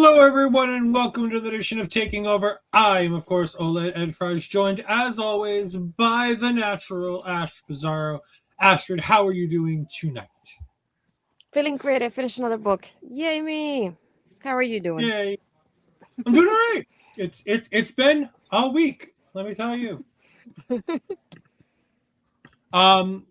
Hello, everyone, and welcome to the edition of Taking Over. I am, of course, Ola Edfrage, joined, as always, by the natural Ash Bizarro. Astrid, how are you doing tonight? Feeling great. I finished another book. Yay me! How are you doing? Yay! I'm doing all right. It's been a week, let me tell you.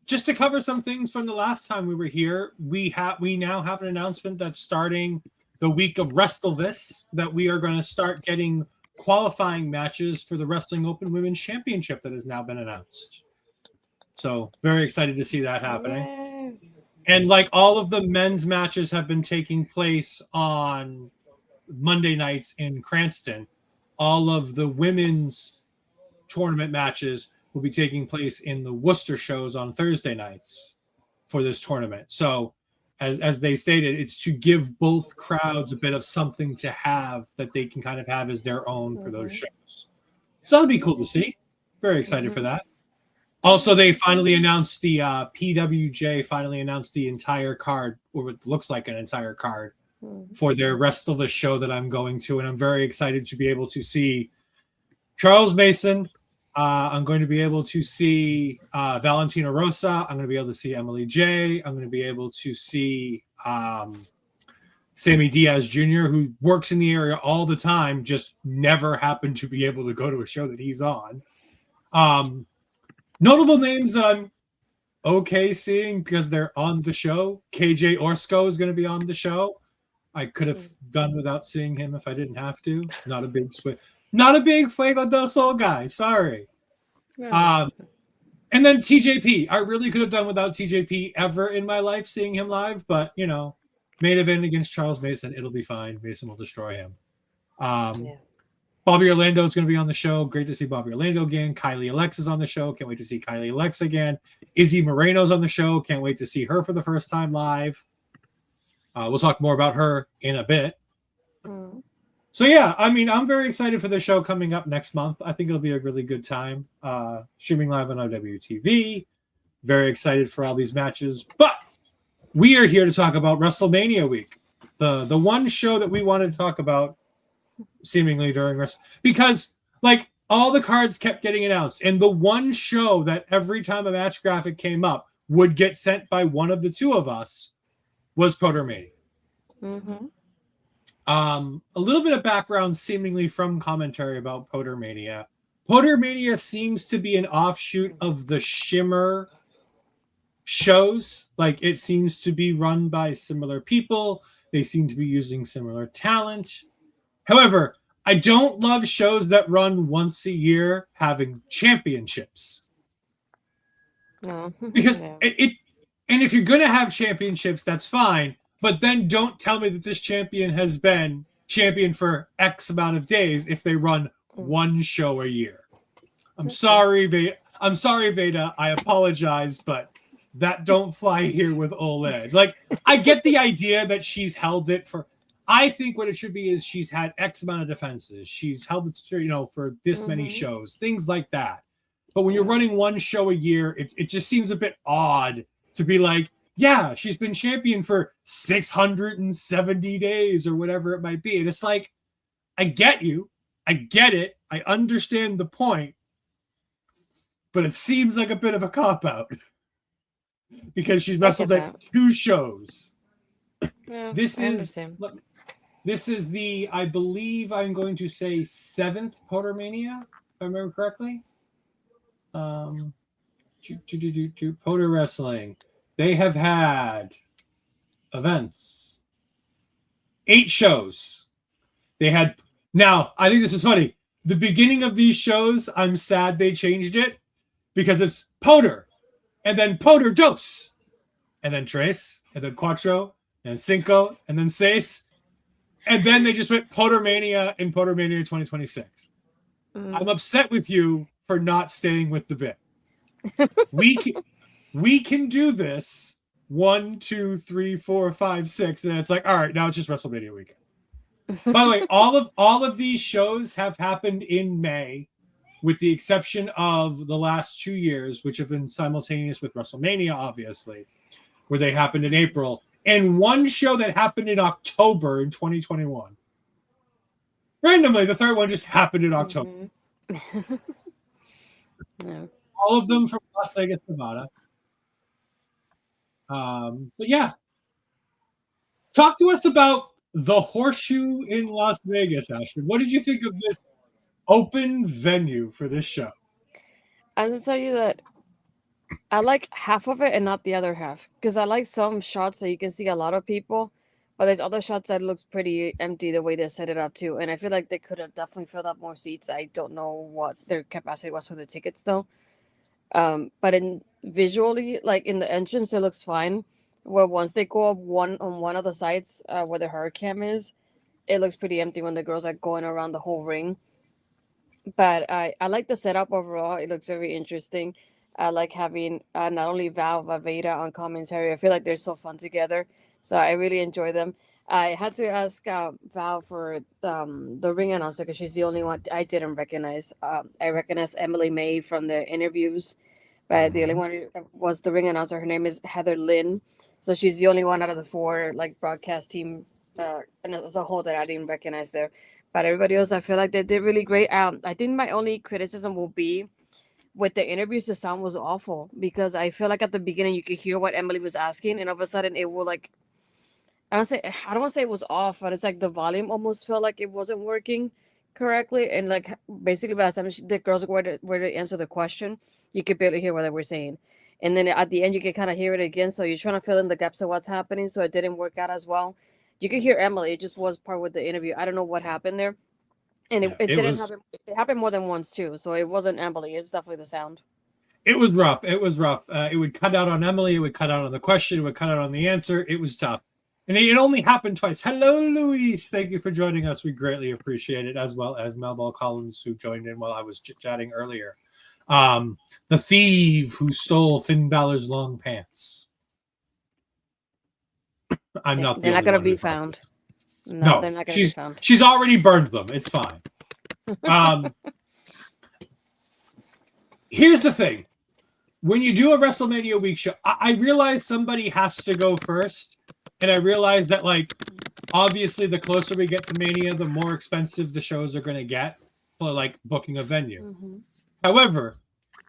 Just to cover some things from the last time we were here, we now have an announcement that's starting the week of Wrestlevus that we are going to start getting qualifying matches for the Wrestling Open Women's Championship that has now been announced. So very excited to see that happening. Yay. And like all of the men's matches have been taking place on Monday nights in Cranston, all of the women's tournament matches will be taking place in the Worcester shows on Thursday nights for this tournament. So as they stated, it's to give both crowds a bit of something to have that they can kind of have as their own for those shows. So that'll be cool to see. Very excited for that. Also, they finally announced the PWJ finally announced the entire card, or what looks like an entire card, for their Wrestlevus show that I'm going to, and I'm very excited to be able to see Charles Mason. I'm going to be able to see Valentina Rosa. I'm going to be able to see Emily J. I'm going to be able to see Sammy Diaz Jr., who works in the area all the time, just never happened to be able to go to a show that he's on. Notable names that I'm okay seeing because they're on the show. KJ Orsko is going to be on the show. I could have done without seeing him if I didn't have to. Not a big switch. Not a big Fuego del Sol guy. Sorry. And then TJP. I really could have done without TJP ever in my life, seeing him live. But, you know, main event against Charles Mason. It'll be fine. Mason will destroy him. Bobby Orlando is going to be on the show. Great to see Bobby Orlando again. Kylie Alexa's on the show. Can't wait to see Kylie Alexa again. Izzy Moreno's on the show. Can't wait to see her for the first time live. We'll talk more about her in a bit. So yeah, I mean, I'm very excited for the show coming up next month. I think it'll be a really good time. Streaming live on OWTV. Very excited for all these matches. But we are here to talk about WrestleMania week. The one show that we wanted to talk about seemingly during because like all the cards kept getting announced. And the one show that every time a match graphic came up would get sent by one of the two of us was Podermania. A little bit of background seemingly from commentary about Podermania. Podermania seems to be an offshoot of the Shimmer shows. Like it seems to be run by similar people. They seem to be using similar talent. However, I don't love shows that run once a year having championships. Because and if you're going to have championships, that's fine. But then don't tell me that this champion has been champion for X amount of days if they run one show a year. I'm sorry, Veda. I apologize, but that don't fly here with OLED. Like, I get the idea that she's held it for... I think what it should be is she's had X amount of defenses. She's held it, you know, for this many shows. Things like that. But when you're running one show a year, it just seems a bit odd to be like, yeah, she's been champion for 670 days or whatever it might be. And it's like, I get you. I get it. I understand the point. But it seems like a bit of a cop-out. Because she's wrestled at 2 shows. Yeah, This is the, I believe I'm going to say 7th Podermania, if I remember correctly. Poder Wrestling. They have had events. 8 shows. They had... Now, I think this is funny. The beginning of these shows, I'm sad they changed it because it's Poder, and then Poder Dos, and then Tres, and then Cuatro, and Cinco, and then Seis, and then they just went Podermania and Podermania 2026. I'm upset with you for not staying with the bit. We can do this 1, 2, 3, 4, 5, 6, and it's like, all right, now it's just WrestleMania weekend. By the way, all of these shows have happened in May, with the exception of the last 2 years, which have been simultaneous with WrestleMania, obviously, where they happened in April, and one show that happened in October in 2021. Randomly, the third one just happened in October. Mm-hmm. Yeah. All of them from Las Vegas, Nevada. So yeah, talk to us about the Horseshoe in Las Vegas, Ashford. What did you think of this open venue for this show? I will tell you that I like half of it and not the other half because I like some shots that you can see a lot of people, but there's other shots that looks pretty empty the way they set it up too. And I feel like they could have definitely filled up more seats. I don't know what their capacity was for the tickets though. But in visually, like in the entrance, it looks fine. Where once they go up one of the sides where the hurricane is, it looks pretty empty when the girls are going around the whole ring. But I like the setup overall. It looks very interesting. I like having not only Val but Veda on commentary. I feel like they're so fun together. So I really enjoy them. I had to ask Val for the ring announcer because she's the only one I didn't recognize. I recognize Emily May from the interviews, but the only one who was the ring announcer. Her name is Heather Lynn. So she's the only one out of the four like broadcast team and as a whole that I didn't recognize there. But everybody else, I feel like they did really great. I think my only criticism will be with the interviews, the sound was awful because I feel like at the beginning you could hear what Emily was asking, and all of a sudden it will like I don't want to say it was off, but it's like the volume almost felt like it wasn't working correctly, and like basically by the time the girls were to answer the question, you could barely hear what they were saying, and then at the end you could kind of hear it again. So you're trying to fill in the gaps of what's happening, so it didn't work out as well. You could hear Emily; it just was part with the interview. I don't know what happened there, and Yeah, it didn't happen. It happened more than once too, so it wasn't Emily. It's definitely the sound. It was rough. It was rough. It would cut out on Emily. It would cut out on the question. It would cut out on the answer. It was tough. And it only happened twice. Hello, Luis. Thank you for joining us. We greatly appreciate it, as well as Melball Collins, who joined in while I was chit-chatting earlier. The thief who stole Finn Balor's long pants. I'm not the They're not only going to one be who's like found. this. No, they're not going to be found. She's already burned them. It's fine. Here's the thing. When you do a WrestleMania week show, I realize somebody has to go first. And I realize that, like, obviously the closer we get to Mania, the more expensive the shows are going to get for, like, booking a venue. Mm-hmm. However,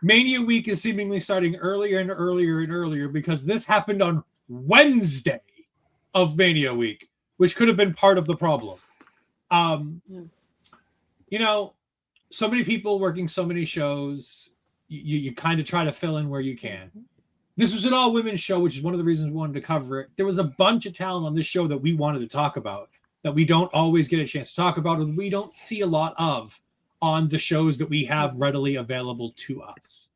Mania week is seemingly starting earlier and earlier and earlier because this happened on Wednesday of Mania week, which could have been part of the problem. You know, so many people working so many shows, you kind of try to fill in where you can. This was an all-women's show, which is one of the reasons we wanted to cover it. There was a bunch of talent on this show that we wanted to talk about that we don't always get a chance to talk about or that we don't see a lot of on the shows that we have readily available to us.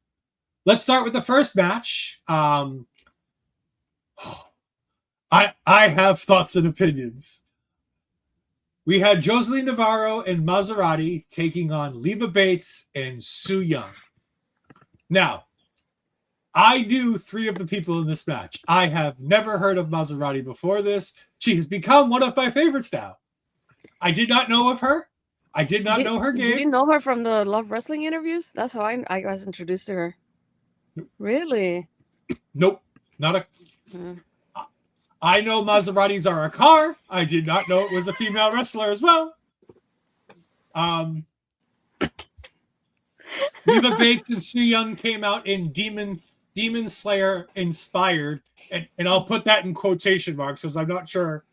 Let's start with the first match. I have thoughts and opinions. We had Joseline Navarro and Mazzerati taking on Leva Bates and Su Yung. Now, I knew three of the people in this match. I have never heard of Mazzerati before this. She has become one of my favorites now. I did not know of her. I did not know her game. You didn't know her from the Love Wrestling interviews? That's how I was introduced to her. Nope. Really? Nope. Not a... I know Maseratis are a car. I did not know it was a female wrestler as well. Leva Bates and Su Yung came out in Demon Slayer inspired, and I'll put that in quotation marks because I'm not sure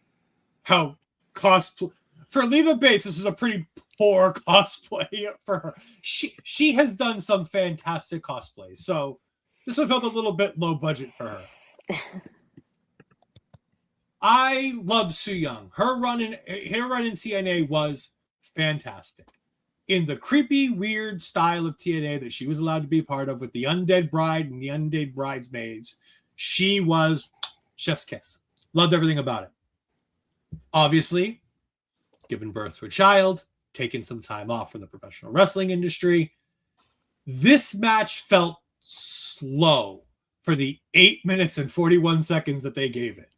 how cosplay for Leva Bates. This was a pretty poor cosplay for her. She has done some fantastic cosplays, so this one felt a little bit low budget for her. I love Su Yung. Her run in TNA was fantastic. In the creepy, weird style of TNA that she was allowed to be part of with the Undead Bride and the Undead Bridesmaids, she was chef's kiss. Loved everything about it. Obviously, given birth to a child, taken some time off from the professional wrestling industry. This match felt slow for the 8 minutes and 41 seconds that they gave it.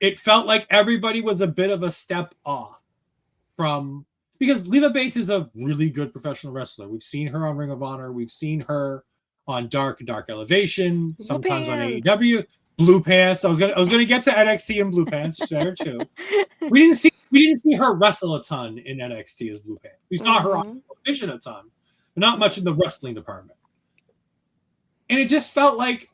It felt like everybody was a bit of a step off from... Because Leva Bates is a really good professional wrestler. We've seen her on Ring of Honor. We've seen her on Dark Elevation, sometimes on AEW. Blue Pants. I was gonna get to NXT and Blue Pants there too. We didn't see we didn't see her wrestle a ton in NXT as Blue Pants. We saw her on television a ton, but not much in the wrestling department. And it just felt like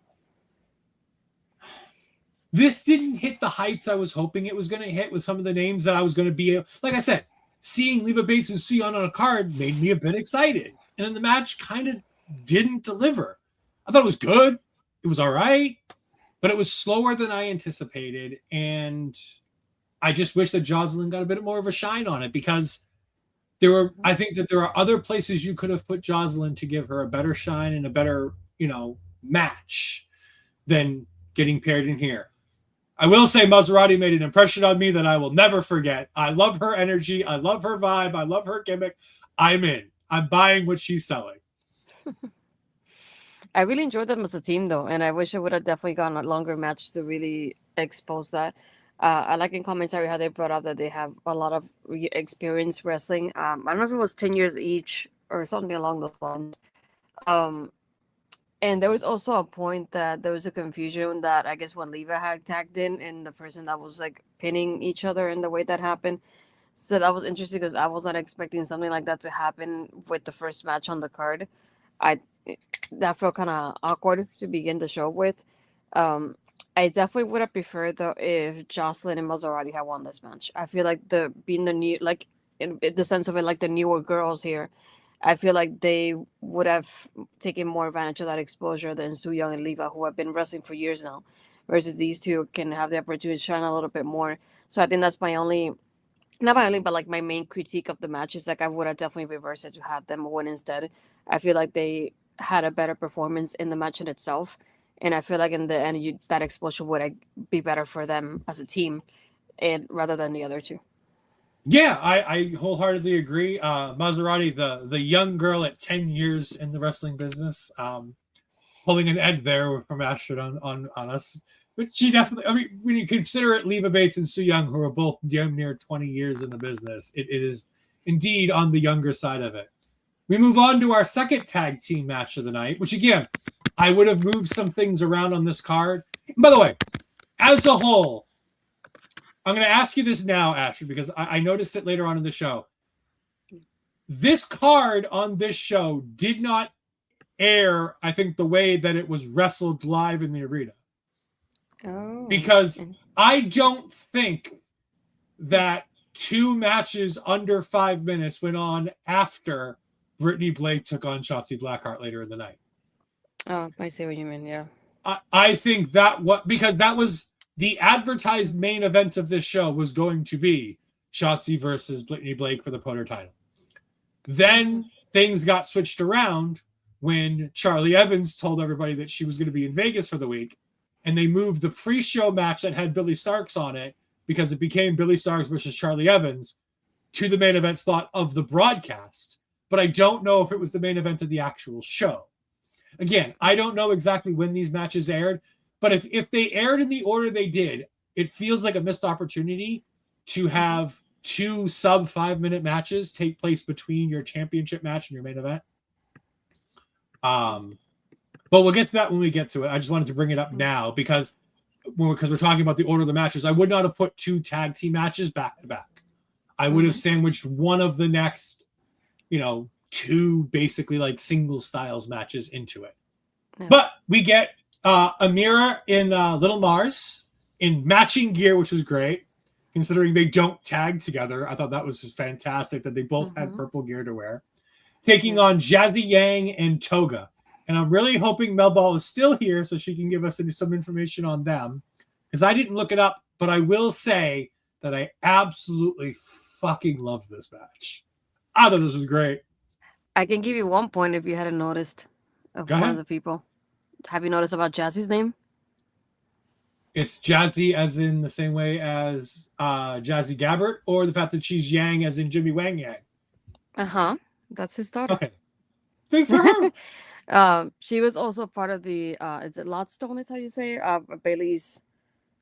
this didn't hit the heights I was hoping it was going to hit with some of the names that I was going to be. Like I said, seeing Leva Bates and Su Yung on a card made me a bit excited. And then the match kind of didn't deliver. I thought it was good. It was all right, but it was slower than I anticipated. And I just wish that Joseline got a bit more of a shine on it, because I think that there are other places you could have put Joseline to give her a better shine and a better, match than getting paired in here. I will say Mazzerati made an impression on me that I will never forget. I love her energy. I love her vibe. I love her gimmick. I'm in. I'm buying what she's selling. I really enjoyed them as a team, though, and I wish I would have definitely gotten a longer match to really expose that. I like in commentary how they brought up that they have a lot of experience wrestling. I don't know if it was 10 years each or something along those lines. And there was also a point that there was a confusion that I guess when Leva had tagged in and the person that was like pinning each other in the way that happened. So that was interesting because I was not expecting something like that to happen with the first match on the card. That felt kind of awkward to begin the show with. I definitely would have preferred though if Joseline and Mazzerati had won this match. I feel like being the new, like in the sense of it, like the newer girls here, I feel like they would have taken more advantage of that exposure than Su Yung and Leva, who have been wrestling for years now, versus these two can have the opportunity to shine a little bit more. So I think that's my only, not my only, but like my main critique of the match is like I would have definitely reversed it to have them win instead. I feel like they had a better performance in the match in itself. And I feel like in the end, that exposure would be better for them as a team, and rather than the other two. Yeah, I wholeheartedly agree. Mazzerati, the young girl at 10 years in the wrestling business, pulling an Ed there from Astrid on us. But she definitely, I mean, when you consider it, Leva Bates and Su Yung, who are both damn near 20 years in the business, it is indeed on the younger side of it. We move on to our second tag team match of the night, which again, I would have moved some things around on this card. And by the way, as a whole, I'm going to ask you this now, Ashley, because I noticed it later on in the show. This card on this show did not air, I think, the way that it was wrestled live in the arena. Oh. Because I don't think that 2 matches under 5 minutes went on after Brittany Blake took on Shotzi Blackheart later in the night. Oh, I see what you mean, yeah. I think because that was the advertised main event of this show was going to be Shotzi versus Brittany Blake for the Poder title. Then things got switched around when Charli Evans told everybody that she was going to be in Vegas for the week, and they moved the pre-show match that had Billie Starkz on it, because it became Billie Starkz versus Charli Evans, to the main event slot of the broadcast. But I don't know if it was the main event of the actual show. Again, I don't know exactly when these matches aired, but if they aired in the order they did, it feels like a missed opportunity to have 2 sub 5-minute matches take place between your championship match and your main event. But we'll get to that when we get to it. I just wanted to bring it up now because we're talking about the order of the matches. I would not have put 2 tag team matches back to back. I would have sandwiched one of the next, 2 basically like single styles matches into it. Yeah. But we get Amira in Little Marz in matching gear, which was great, considering they don't tag together. I thought that was just fantastic that they both had purple gear to wear. Taking on Jazzy Yang and Toga. And I'm really hoping Mel Ball is still here so she can give us some information on them, because I didn't look it up, but I will say that I absolutely fucking love this match. I thought this was great. I can give you 1 point if you hadn't noticed of one of the people. Have you noticed about Jazzy's name? It's Jazzy as in the same way as Jazzy Gabbert, or the fact that she's Yang as in Jimmy Wang Yang? Uh-huh. That's his daughter. Okay. Good for her. She was also part of the is it Lodestone is how you say Bailey's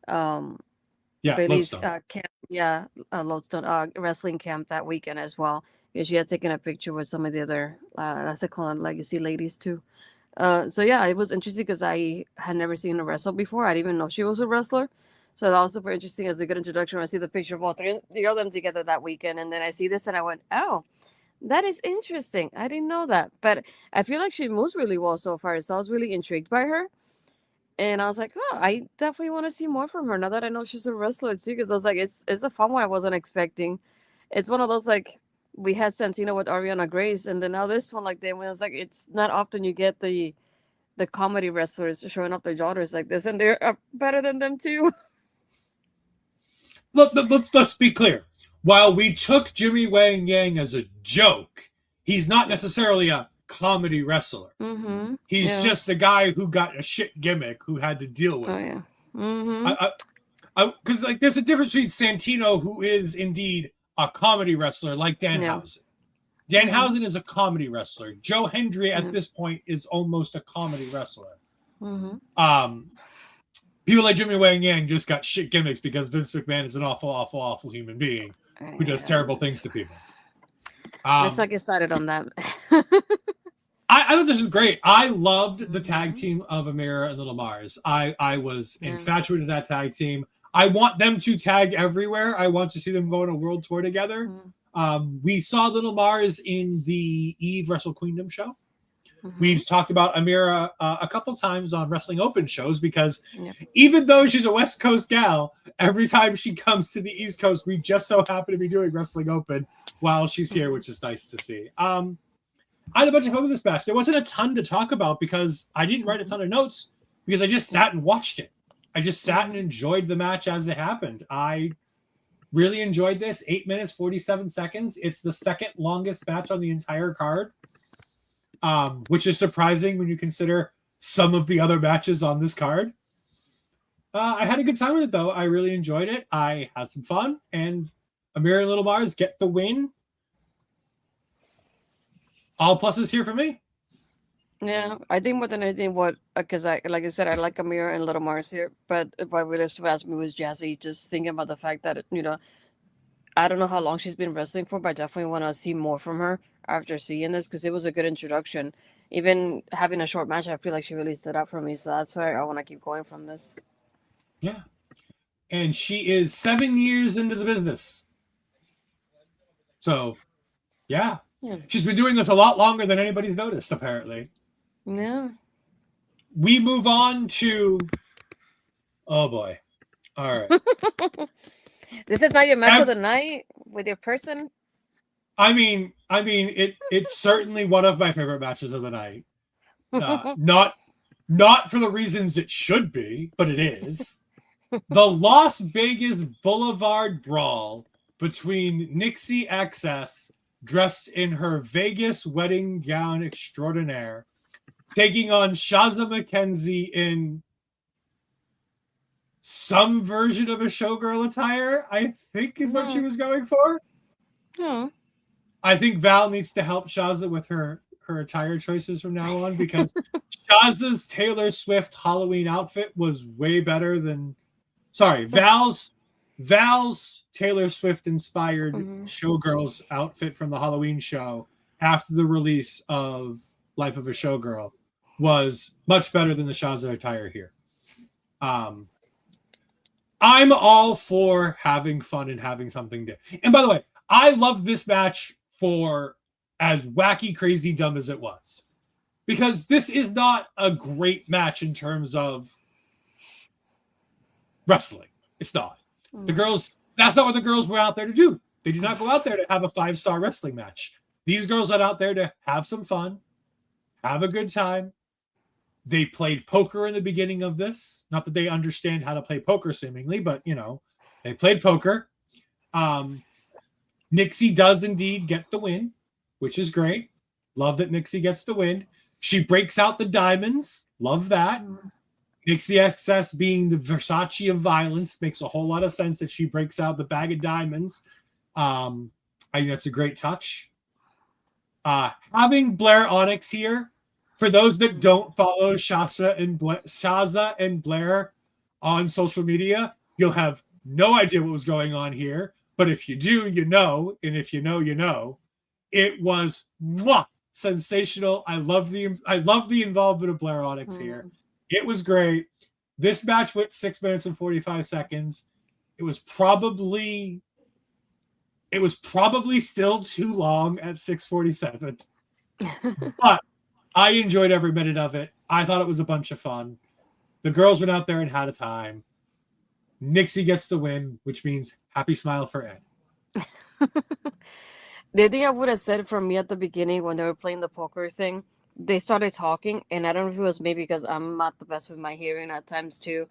Bailey's camp, Lodestone wrestling camp that weekend as well. Yeah, she had taken a picture with some of the other as they call them, legacy ladies too. So yeah, it was interesting because I had never seen her wrestle before. I didn't even know she was a wrestler. So that was super interesting as a good introduction. I see the picture of all three of them together that weekend, and then I see this and I went, oh, that is interesting. I didn't know that. But I feel like she moves really well so far. So I was really intrigued by her. And I was like, oh, I definitely want to see more from her now that I know she's a wrestler too. Because I was like, it's a fun one I wasn't expecting. It's one of those like we had Santino with Ariana Grace, and then now this one like then when I was like, it's not often you get the comedy wrestlers showing off their daughters like this, and they're better than them too. Look, let's be clear. While we took Jimmy Wang Yang as a joke, he's not necessarily a comedy wrestler. Mm-hmm. He's just a guy who got a shit gimmick who had to deal with it. Yeah. Mm-hmm. Because like there's a difference between Santino, who is indeed a comedy wrestler, like Danhausen. Danhausen is a comedy wrestler. Joe Hendry at this point is almost a comedy wrestler. Mm-hmm. People like Jimmy Wang Yang just got shit gimmicks because Vince McMahon is an awful, awful, awful human being who does terrible things to people. Let's not get started on that. I thought this was great. I loved the tag team of Amira and Little Marz. I was infatuated with that tag team. I want them to tag everywhere. I want to see them go on a world tour together. We saw Little Marz in the Eve Wrestle Queendom show. We've talked about Amira a couple times on Wrestling Open shows because even though she's a West Coast gal, every time she comes to the East Coast, we just so happen to be doing Wrestling Open while she's here, which is nice to see. I had a bunch of fun with this match. There wasn't a ton to talk about because I didn't write a ton of notes because I just sat and watched it. I just sat and enjoyed the match as it happened. I really enjoyed this. 8 minutes, 47 seconds. It's the second longest match on the entire card. Which is surprising when you consider some of the other matches on this card. I had a good time with it, though. I really enjoyed it. I had some fun, and Amira and Little Marz get the win. All pluses here for me. Yeah, I think more than anything, because like I said, I like Amira and Little Marz here, but what really stood out to me was Jazzy. Just thinking about the fact that I don't know how long she's been wrestling for, but I definitely want to see more from her after seeing this because it was a good introduction. Even having a short match, I feel like she really stood out for me, so that's why I want to keep going from this. Yeah. And she is 7 years into the business. So, yeah. She's been doing this a lot longer than anybody's noticed, apparently. Yeah. We move on to... Oh, boy. All right. This is not your match of the night with your person? I mean, it's certainly one of my favorite matches of the night. Not for the reasons it should be, but it is. The Las Vegas Boulevard Brawl between Nixi XS, dressed in her Vegas wedding gown extraordinaire, taking on Shazza McKenzie in some version of a showgirl attire, I think is what she was going for. I think Val needs to help Shazza with her attire choices from now on because Shazza's Taylor Swift Halloween outfit was way better than... Sorry, Val's Taylor Swift inspired showgirl's outfit from the Halloween show after the release of Life of a Showgirl was much better than the Shazza attire here. I'm all for having fun and having something to... And by the way, I love this match for as wacky, crazy, dumb as it was. Because this is not a great match in terms of wrestling. It's not. The girls, that's not what the girls were out there to do. They did not go out there to have a 5-star wrestling match. These girls are out there to have some fun, have a good time. They played poker in the beginning of this. Not that they understand how to play poker seemingly, but, they played poker. Nixi does indeed get the win, which is great. Love that Nixi gets the win. She breaks out the diamonds. Love that. Nixi XS being the Versace of violence makes a whole lot of sense that she breaks out the bag of diamonds. I think that's a great touch. Having Blair Onyx here, for those that don't follow Shazza and Blair on social media, you'll have no idea what was going on here. But if you do, you know. And if you know, you know. It was sensational. I love the involvement of Blair Onyx here. It was great. This match went 6 minutes and 45 seconds. It was probably still too long at 6:47. But I enjoyed every minute of it. I thought it was a bunch of fun. The girls went out there and had a time. Nixi gets the win, which means happy smile for Ed. The thing I would have said for me at the beginning when they were playing the poker thing, they started talking, and I don't know if it was maybe because I'm not the best with my hearing at times too.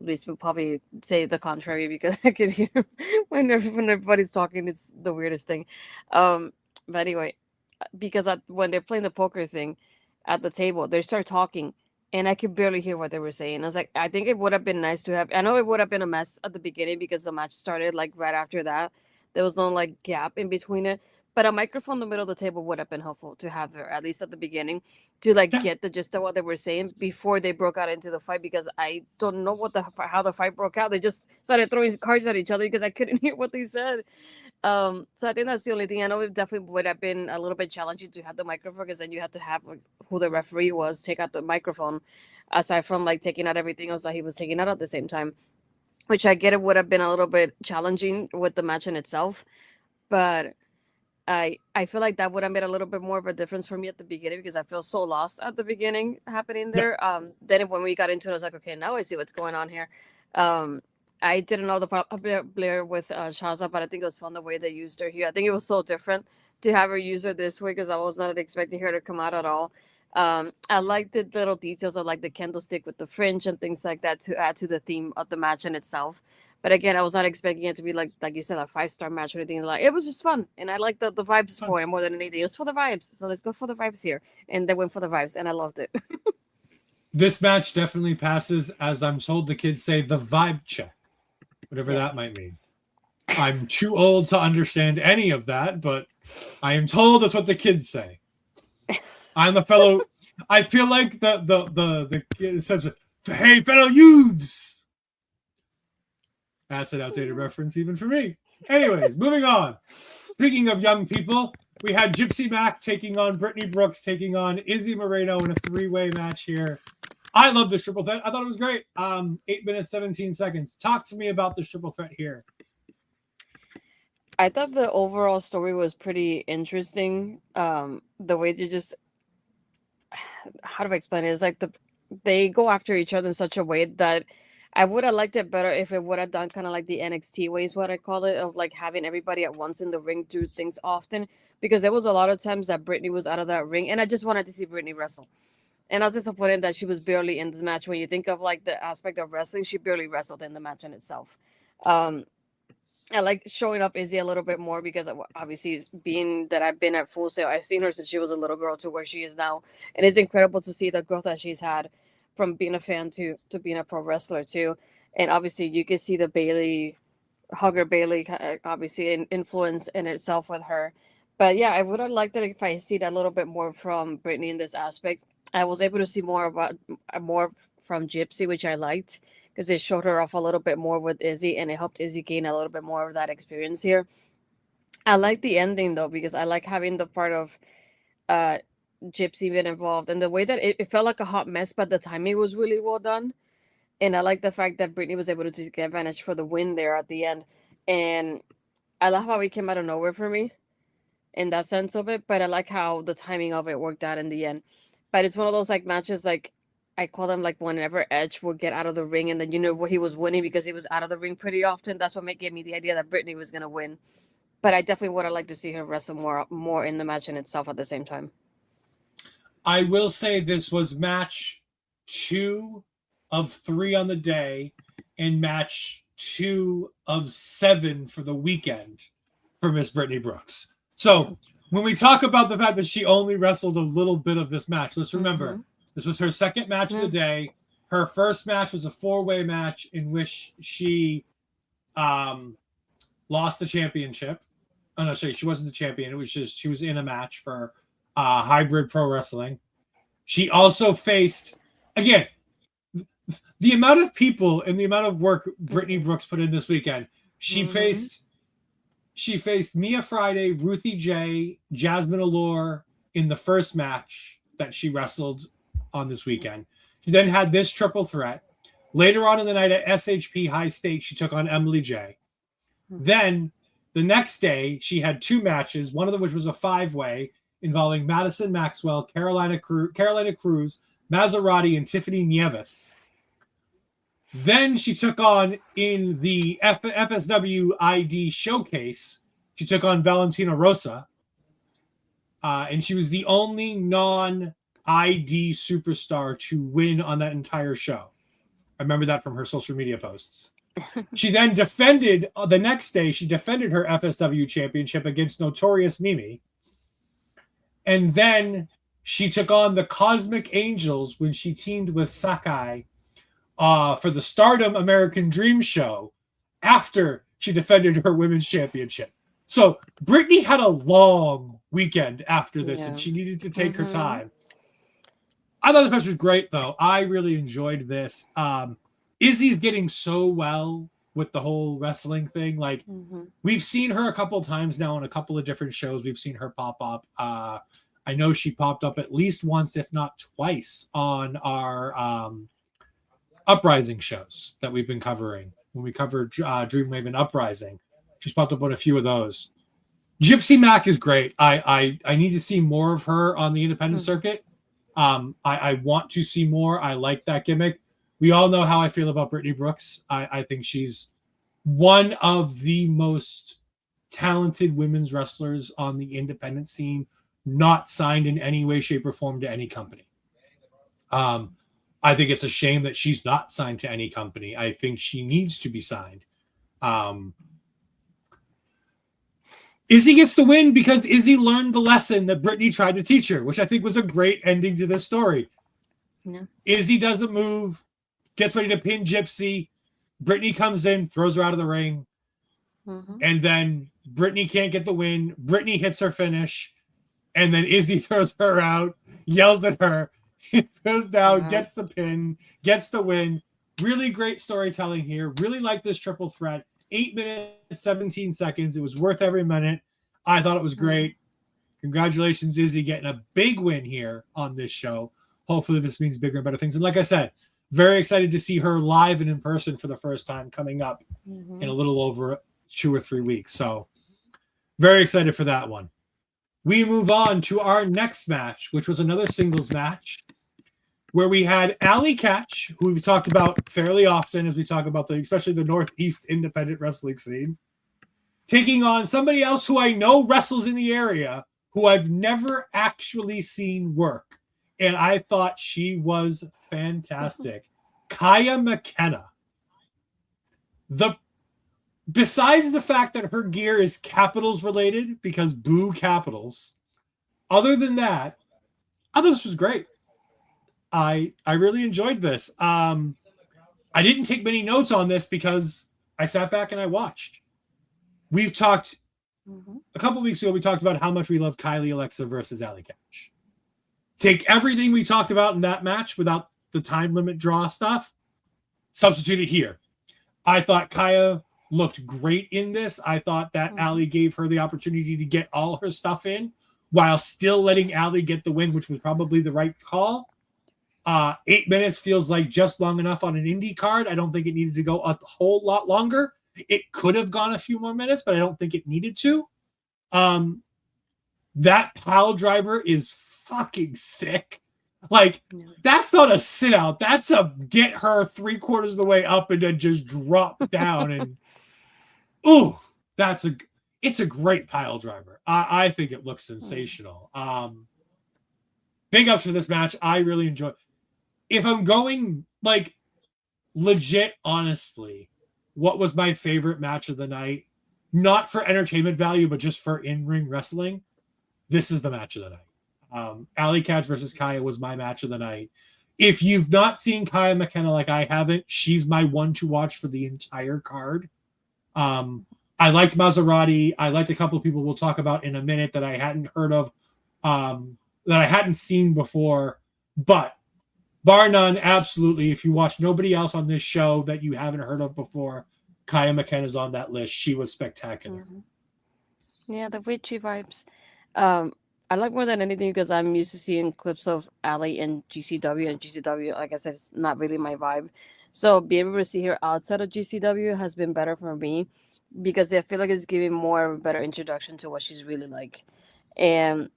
At least we'll probably say the contrary because I could hear when everybody's talking. It's the weirdest thing. But anyway, because when they're playing the poker thing at the table, they start talking, and I could barely hear what they were saying. I was like, I think it would have been nice to have. I know it would have been a mess at the beginning because the match started like right after that. There was no like gap in between it. But a microphone in the middle of the table would have been helpful to have there, at least at the beginning, to like get the gist of what they were saying before they broke out into the fight. Because I don't know how the fight broke out. They just started throwing cards at each other because I couldn't hear what they said. So I think that's the only thing. I know it definitely would have been a little bit challenging to have the microphone because then you have to have like, who the referee was take out the microphone, aside from like taking out everything else that he was taking out at the same time. Which I get it would have been a little bit challenging with the match in itself, but I feel like that would have made a little bit more of a difference for me at the beginning because I feel so lost at the beginning happening there. Then when we got into it, I was like, okay, now I see what's going on here. I didn't know the player with Shazza, but I think it was fun the way they used her here. I think it was so different to have her use her this way because I was not expecting her to come out at all. I like the little details of like the candlestick with the fringe and things like that to add to the theme of the match in itself. But again, I was not expecting it to be like you said, a 5-star match or anything. Like it was just fun, and I like the vibes for it more than anything. It was for the vibes, so let's go for the vibes here. And they went for the vibes, and I loved it. This match definitely passes, as I'm told the kids say, the vibe check, whatever that might mean. I'm too old to understand any of that, but I am told that's what the kids say. I'm a fellow. I feel like the says, "Hey, fellow youths." That's an outdated reference even for me. Anyways, moving on. Speaking of young people, we had Gypsy Mac taking on Brittany Brooks, taking on Izzy Moreno in a 3-way match here. I love this triple threat. I thought it was great. 8 minutes, 17 seconds. Talk to me about this triple threat here. I thought the overall story was pretty interesting. The way they just, how do I explain it? It's like they go after each other in such a way that I would have liked it better if it would have done kind of like the NXT way is what I call it, of like having everybody at once in the ring do things often, because there was a lot of times that Brittany was out of that ring and I just wanted to see Brittany wrestle. And I was disappointed that she was barely in the match. When you think of like the aspect of wrestling, she barely wrestled in the match in itself. I like showing up Izzy a little bit more because obviously being that I've been at Full Sail, I've seen her since she was a little girl to where she is now. And it's incredible to see the growth that she's had from being a fan to being a pro wrestler too. And obviously you can see the Bailey, Hugger Bailey, obviously an influence in itself with her. But yeah, I would have liked it if I see that a little bit more from Brittany in this aspect. I was able to see more from Gypsy, which I liked because it showed her off a little bit more with Izzy and it helped Izzy gain a little bit more of that experience here. I like the ending though, because I like having the part of Gypsy been involved and the way that it felt like a hot mess, but the timing was really well done. And I like the fact that Brittany was able to take advantage for the win there at the end. And I love how it came out of nowhere for me in that sense of it, but I like how the timing of it worked out in the end. But it's one of those like matches, like I call them like whenever Edge would get out of the ring and then you know what he was winning because he was out of the ring pretty often. That's what gave me the idea that Brittany was gonna win. But I definitely would have liked to see her wrestle more in the match in itself at the same time. I will say this was match 2 of 3 on the day and match 2 of 7 for the weekend for Miss Brittany Brooks. So when we talk about the fact that she only wrestled a little bit of this match, let's remember this was her second match of the day. Her first match was a 4-way match in which she lost the championship. Oh no, sorry, she wasn't the champion. It was just she was in a match for Hybrid Pro Wrestling. She also faced, again, the amount of people and the amount of work Brittany Brooks put in this weekend. She faced Mia Friday, Ruthie J, Jasmine Allure in the first match that she wrestled on this weekend. She then had this triple threat. Later on in the night at SHP High Stakes, she took on Emily J. Then the next day, she had 2 matches, one of them which was a 5-way involving Madison Maxwell, Carolina Cruz, Mazzerati, and Tiffany Nieves. Then she took on, in the FSW ID showcase, she took on Valentina Rosa. And she was the only non-ID superstar to win on that entire show. I remember that from her social media posts. She then defended, the next day, she defended her FSW championship against Notorious Mimi. And then she took on the Cosmic Angels when she teamed with Sakai for the Stardom American Dream show after she defended her women's championship. So Brittany had a long weekend after this, and she needed to take her time. I thought this match was great, though. I really enjoyed this. Izzy's getting so well with the whole wrestling thing. Like, we've seen her a couple of times now on a couple of different shows. We've seen her pop up. I know she popped up at least once, if not twice, on our Uprising shows that we've been covering. When we covered Dreamwave and Uprising, she's popped up on a few of those. Gypsy Mac is great. I need to see more of her on the independent circuit. I want to see more. I like that gimmick. We all know how I feel about Brittany Brooks. I think she's one of the most talented women's wrestlers on the independent scene, not signed in any way, shape, or form to any company. I think it's a shame that she's not signed to any company. I think she needs to be signed. Izzy gets the win because Izzy learned the lesson that Brittany tried to teach her, which I think was a great ending to this story. Yeah. Izzy doesn't move, gets ready to pin Gypsy. Brittany comes in, throws her out of the ring. And then Brittany can't get the win. Brittany hits her finish. And then Izzy throws her out, yells at her, goes down, gets the pin, gets the win. Really great storytelling here. Really like this triple threat. 8 minutes, 17 seconds. It was worth every minute. I thought it was great. Congratulations, Izzy, getting a big win here on this show. Hopefully this means bigger and better things. And like I said, very excited to see her live and in person for the first time coming up in a little over 2 or 3 weeks. So very excited for that one. We move on to our next match, which was another singles match where we had Allie Katch, who we've talked about fairly often as we talk about especially the Northeast independent wrestling scene, taking on somebody else who I know wrestles in the area, who I've never actually seen work. And I thought she was fantastic. Kaia McKenna. Besides the fact that her gear is Capitals related, because boo Capitals, other than that, I thought this was great. I really enjoyed this. I didn't take many notes on this because I sat back and I watched. We've talked a couple weeks ago, we talked about how much we love Kylie Alexa versus Allie Katch. Take everything we talked about in that match without the time limit draw stuff, substitute it here. I thought Kaia looked great in this. I thought that Allie gave her the opportunity to get all her stuff in while still letting Allie get the win, which was probably the right call. 8 minutes feels like just long enough on an indie card. I don't think it needed to go a whole lot longer. It could have gone a few more minutes, but I don't think it needed to. That pile driver is fucking sick. Like, that's not a sit out. That's a get her 3/4 of the way up and then just drop down. And ooh, it's a great pile driver. I think it looks sensational. Big ups for this match. I really enjoy. If I'm going like legit, honestly, what was my favorite match of the night? Not for entertainment value, but just for in-ring wrestling. This is the match of the night. Allie Katch versus Kaia was my match of the night. If you've not seen Kaia McKenna like I haven't, she's my one to watch for the entire card. I liked Mazzerati. I liked a couple of people we'll talk about in a minute that I hadn't heard of, that I hadn't seen before. But bar none, absolutely. If you watch nobody else on this show that you haven't heard of before, Kaia McKenna's on that list. She was spectacular. Yeah, the witchy vibes. I like more than anything because I'm used to seeing clips of Allie in GCW, and GCW, like I said, it's not really my vibe. So being able to see her outside of GCW has been better for me because I feel like it's giving more of a better introduction to what she's really like. And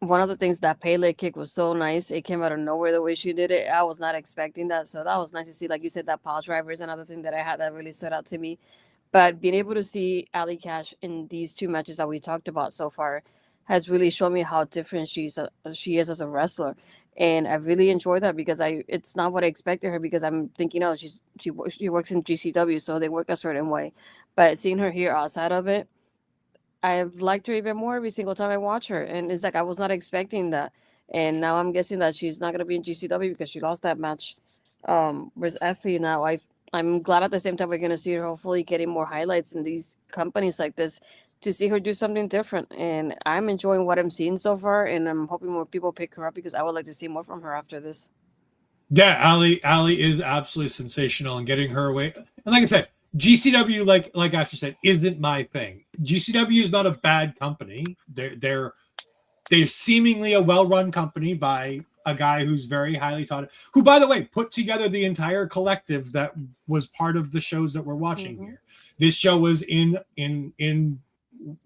one of the things that Pele kick was so nice. It came out of nowhere the way she did it. I was not expecting that. So that was nice to see. Like you said, that pile driver is another thing that I had that really stood out to me. But being able to see Allie Katch in these two matches that we talked about so far has really shown me how different she is as a wrestler. And I really enjoy that because it's not what I expected her because I'm thinking, oh, she works in GCW, so they work a certain way. But seeing her here outside of it, I've liked her even more every single time I watch her. And it's like I was not expecting that. And now I'm guessing that she's not gonna be in GCW because she lost that match. Whereas Effie now I'm glad at the same time we're gonna see her hopefully getting more highlights in these companies like this to see her do something different. And I'm enjoying what I'm seeing so far and I'm hoping more people pick her up because I would like to see more from her after this. Yeah, Allie is absolutely sensational and getting her away. And like I said, GCW, like Ashley said, isn't my thing. GCW is not a bad company. They're seemingly a well-run company by a guy who's very highly taught, who, by the way, put together the entire collective that was part of the shows that we're watching here. This show was in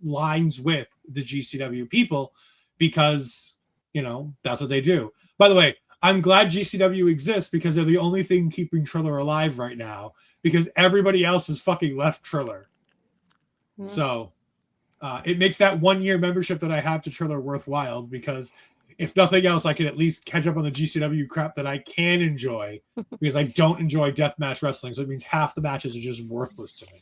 lines with the GCW people because, that's what they do. By the way, I'm glad GCW exists because they're the only thing keeping Triller alive right now because everybody else has fucking left Triller. Yeah. So it makes that 1 year membership that I have to Triller worthwhile because if nothing else, I can at least catch up on the GCW crap that I can enjoy because I don't enjoy deathmatch wrestling. So it means half the matches are just worthless to me.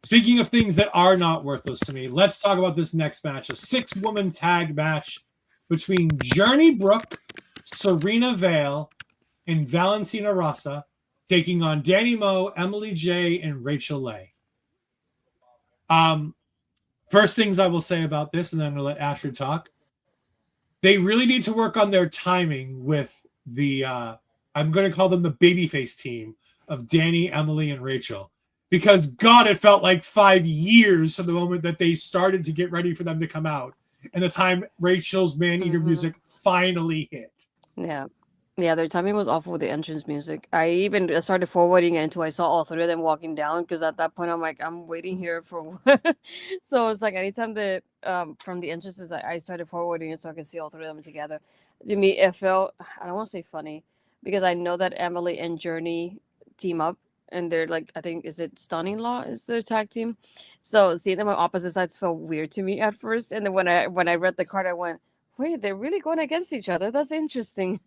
Speaking of things that are not worthless to me, let's talk about this next match, a 6-woman tag match between Journey Brooke, Serena Vale, and Valentina Rossi, taking on Danny Moe, Emily J, and Rachel Leigh. First things I will say about this, and then I'm going to let Astrid talk. They really need to work on their timing with the, I'm going to call them the babyface team of Danny, Emily, and Rachel. Because, God, it felt like 5 years from the moment that they started to get ready for them to come out and the time Rachel's Man-Eater music finally hit. Yeah. Yeah, their timing was awful with the entrance music. I even started forwarding it until I saw all three of them walking down because at that point I'm like, I'm waiting here for so it's like anytime that from the entrances I started forwarding it so I could see all three of them together. To me, it felt, I don't want to say funny because I know that Emily and Journey team up and they're like, I think, is it Stunning Law is their tag team? So seeing them on opposite sides felt weird to me at first. And then when I read the card, I went, wait, they're really going against each other. That's interesting.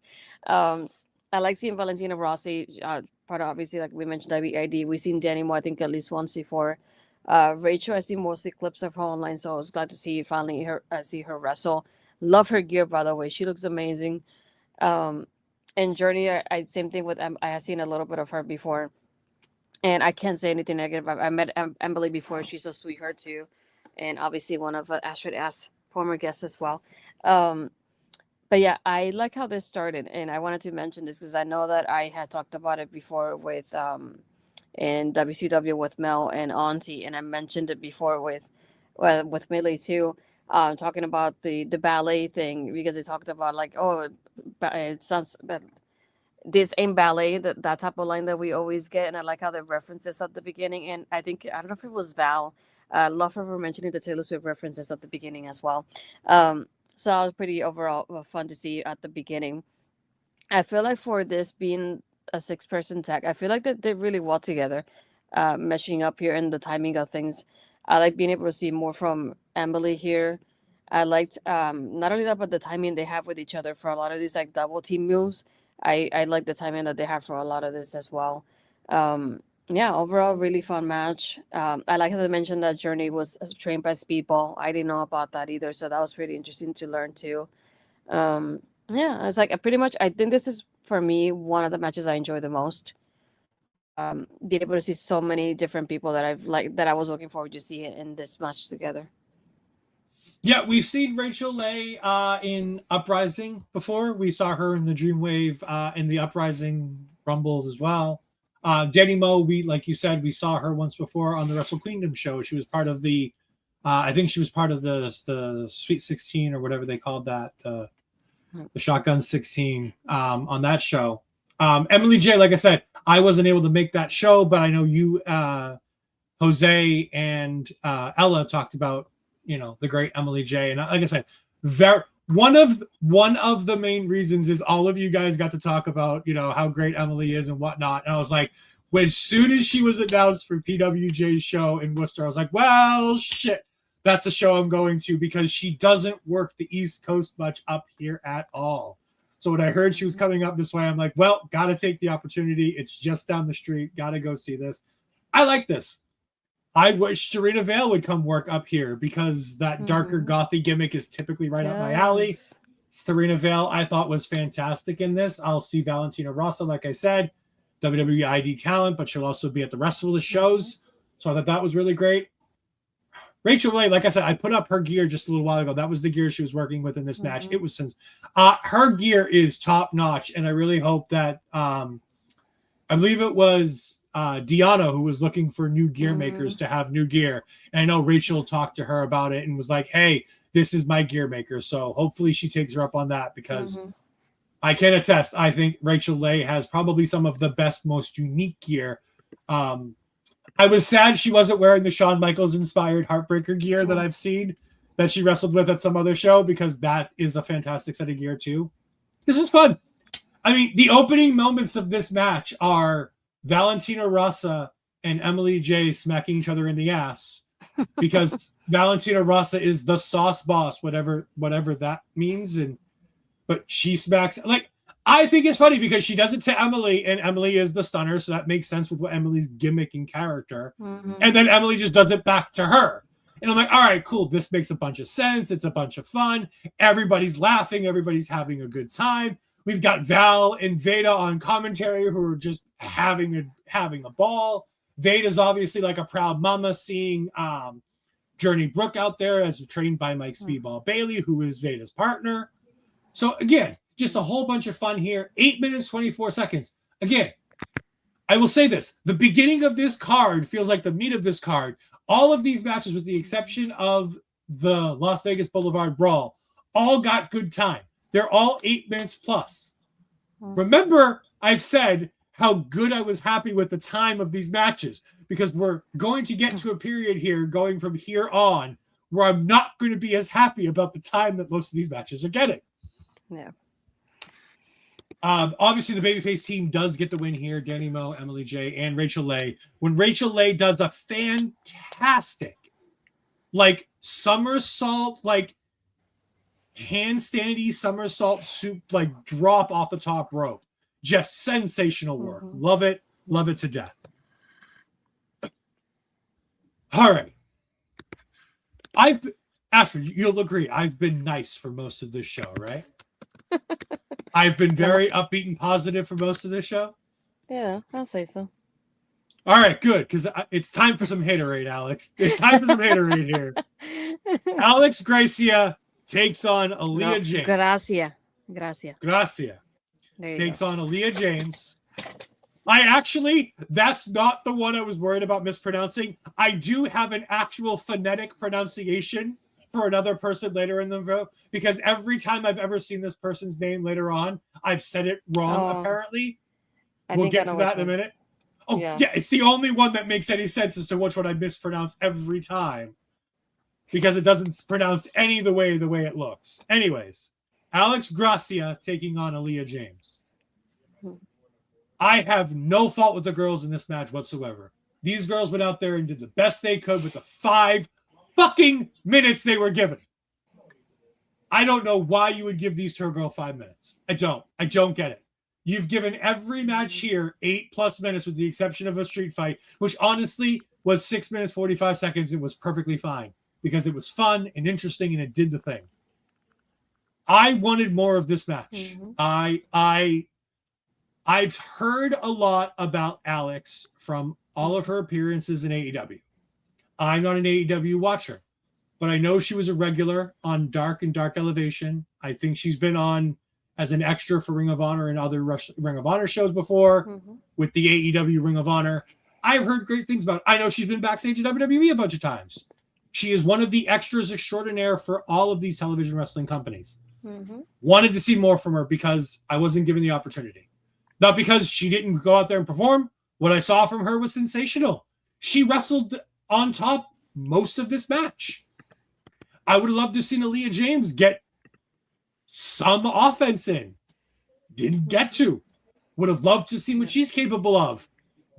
I like seeing Valentina Rossi, part of obviously, like we mentioned, WID. We've seen Danny Moe, I think, at least once before. Rachel, I see mostly clips of her online, so I was glad to see finally see her wrestle. Love her gear, by the way. She looks amazing. And Journey, I same thing with I have seen a little bit of her before. And I can't say anything negative. I met Emily before. She's a sweetheart, too. And obviously one of Astrid S. former guests as well. But yeah, I like how this started, and I wanted to mention this because I know that I had talked about it before with in WCW with Mel and Auntie, and I mentioned it before with Millie too, talking about the ballet thing because they talked about like, oh, it sounds this ain't ballet, that type of line that we always get, and I like how they reference this at the beginning, and I don't know if it was Val. Love her for mentioning the Taylor Swift references at the beginning as well. So it was pretty overall fun to see at the beginning. I feel like for this being a 6-person tag, I feel like that they really well together, meshing up here and the timing of things. I like being able to see more from Emily here. I liked not only that, but the timing they have with each other for a lot of these like double team moves. I like the timing that they have for a lot of this as well. Yeah, overall, really fun match. I like how they mentioned that Journey was trained by Speedball. I didn't know about that either, so that was pretty interesting to learn too. Yeah, it's like pretty much. I think this is for me one of the matches I enjoy the most. Being able to see so many different people that I was looking forward to see in this match together. Yeah, we've seen Rachel Leigh in Uprising before. We saw her in the Dreamwave in the Uprising Rumbles as well. Danny Moe, like you said, we saw her once before on the Wrestle Kingdom show. She was part of the, I think she was part of the Sweet 16 or whatever they called that, the Shotgun 16 on that show. Emily J, like I said, I wasn't able to make that show, but I know you, Jose, and Ella talked about, the great Emily J. And like I said, one of the main reasons is all of you guys got to talk about, how great Emily is and whatnot. And I was like, as soon as she was announced for PWJ's show in Worcester, I was like, well, shit, that's a show I'm going to, because she doesn't work the East Coast much up here at all. So when I heard she was coming up this way, I'm like, well, got to take the opportunity. It's just down the street. Got to go see this. I like this. I wish Serena Vale would come work up here, because that darker gothy gimmick is typically right up my alley. Serena Vale, I thought, was fantastic in this. I'll see Valentina Rossi, like I said, WWE ID talent, but she'll also be at the rest of the shows. So I thought that was really great. Rachel Ray, like I said, I put up her gear just a little while ago. That was the gear she was working with in this match. It was since her gear is top notch, and I really hope that I believe it was Deanna who was looking for new gear makers to have new gear. And I know Rachel talked to her about it and was like, "Hey, this is my gear maker." So hopefully she takes her up on that, because I can attest. I think Rachel Lay has probably some of the best, most unique gear. I was sad she wasn't wearing the Shawn Michaels inspired Heartbreaker gear that I've seen that she wrestled with at some other show, because that is a fantastic set of gear too. This is fun. I mean, the opening moments of this match are Valentina Rossi and Emily J smacking each other in the ass, because Valentina Rossi is the sauce boss, whatever that means, but she smacks like. I think it's funny because she does it to Emily, and Emily is the stunner, so that makes sense with what Emily's gimmick and character. And then Emily just does it back to her. And I'm like, all right, cool. This makes a bunch of sense. It's a bunch of fun. Everybody's laughing. Everybody's having a good time. We've got Val and Veda on commentary who are just having a ball. Veda's obviously like a proud mama, seeing Journey Brooke out there as trained by Mike Speedball Bailey, who is Veda's partner. So again, just a whole bunch of fun here. 8 minutes, 24 seconds. Again, I will say this. The beginning of this card feels like the meat of this card. All of these matches, with the exception of the Las Vegas Boulevard Brawl, all got good time. They're all 8 minutes plus. Remember, I've said how good I was happy with the time of these matches, because we're going to get to a period here going from here on where I'm not going to be as happy about the time that most of these matches are getting. Yeah. Obviously, the babyface team does get the win here. Danny Moe, Emily J, and Rachel Lay. When Rachel Lay does a fantastic, somersault, handstandy somersault soup, drop off the top rope. Just sensational work. Love it. Love it to death. All right. Astrid, you'll agree, I've been nice for most of this show, right? I've been very upbeat and positive for most of this show. Yeah, I'll say so. All right, good, because it's time for some haterade, Alex. It's time for some haterade here. Alex Gracia takes on Aleah James. Gracia. Takes on Aleah James. That's not the one I was worried about mispronouncing. I do have an actual phonetic pronunciation for another person later in the video, because every time I've ever seen this person's name later on, I've said it wrong, apparently. We'll get to that in a minute. Oh, yeah, it's the only one that makes any sense as to which one I mispronounce every time, because it doesn't pronounce any the way it looks. Anyways, Alex Gracia taking on Aleah James. I have no fault with the girls in this match whatsoever. These girls went out there and did the best they could with the 5 fucking minutes they were given. I don't know why you would give these 2 girls 5 minutes. I don't get it. You've given every match here 8+ minutes, with the exception of a street fight, which honestly was 6 minutes 45 seconds. It was perfectly fine, because it was fun and interesting and it did the thing. I wanted more of this match. I've heard a lot about Alex from all of her appearances in AEW. I'm not an AEW watcher, but I know she was a regular on Dark and Dark Elevation. I think she's been on as an extra for Ring of Honor and other Ring of Honor shows before with the AEW Ring of Honor. I've heard great things about it. I know she's been backstage at WWE a bunch of times. She is one of the extras extraordinaire for all of these television wrestling companies. Wanted to see more from her, because I wasn't given the opportunity. Not because she didn't go out there and perform. What I saw from her was sensational. She wrestled on top most of this match. I would love to have seen Aleah James get some offense in. Didn't get to. Would have loved to see what she's capable of.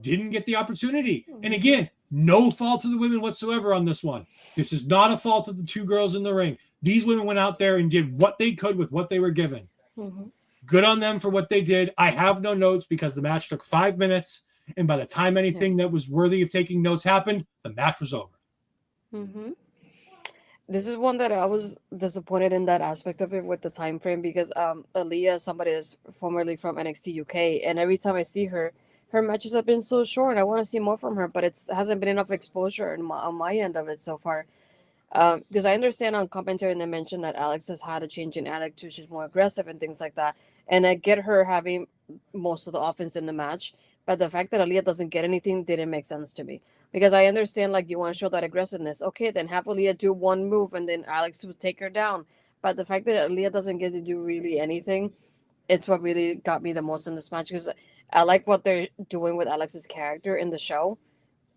Didn't get the opportunity. And again, no fault of the women whatsoever on this one. This is not a fault of the two girls in the ring. These women went out there and did what they could with what they were given. Mm-hmm. Good on them for what they did. I have no notes because the match took 5 minutes. And by the time anything that was worthy of taking notes happened, the match was over. Mm-hmm. This is one that I was disappointed in that aspect of it with the time frame because Aleah is somebody that's formerly from NXT UK, and every time I see her, her matches have been so short. I want to see more from her, but it hasn't been enough exposure on my end of it so far. Because I understand on commentary and they mentioned that Alex has had a change in attitude, she's more aggressive and things like that, and I get her having most of the offense in the match, but the fact that Aleah doesn't get anything didn't make sense to me. Because I understand, like, you want to show that aggressiveness. Okay, then have Aleah do one move and then Alex would take her down. But the fact that Aleah doesn't get to do really anything, it's what really got me the most in this match. Because I like what they're doing with Alex's character in the show,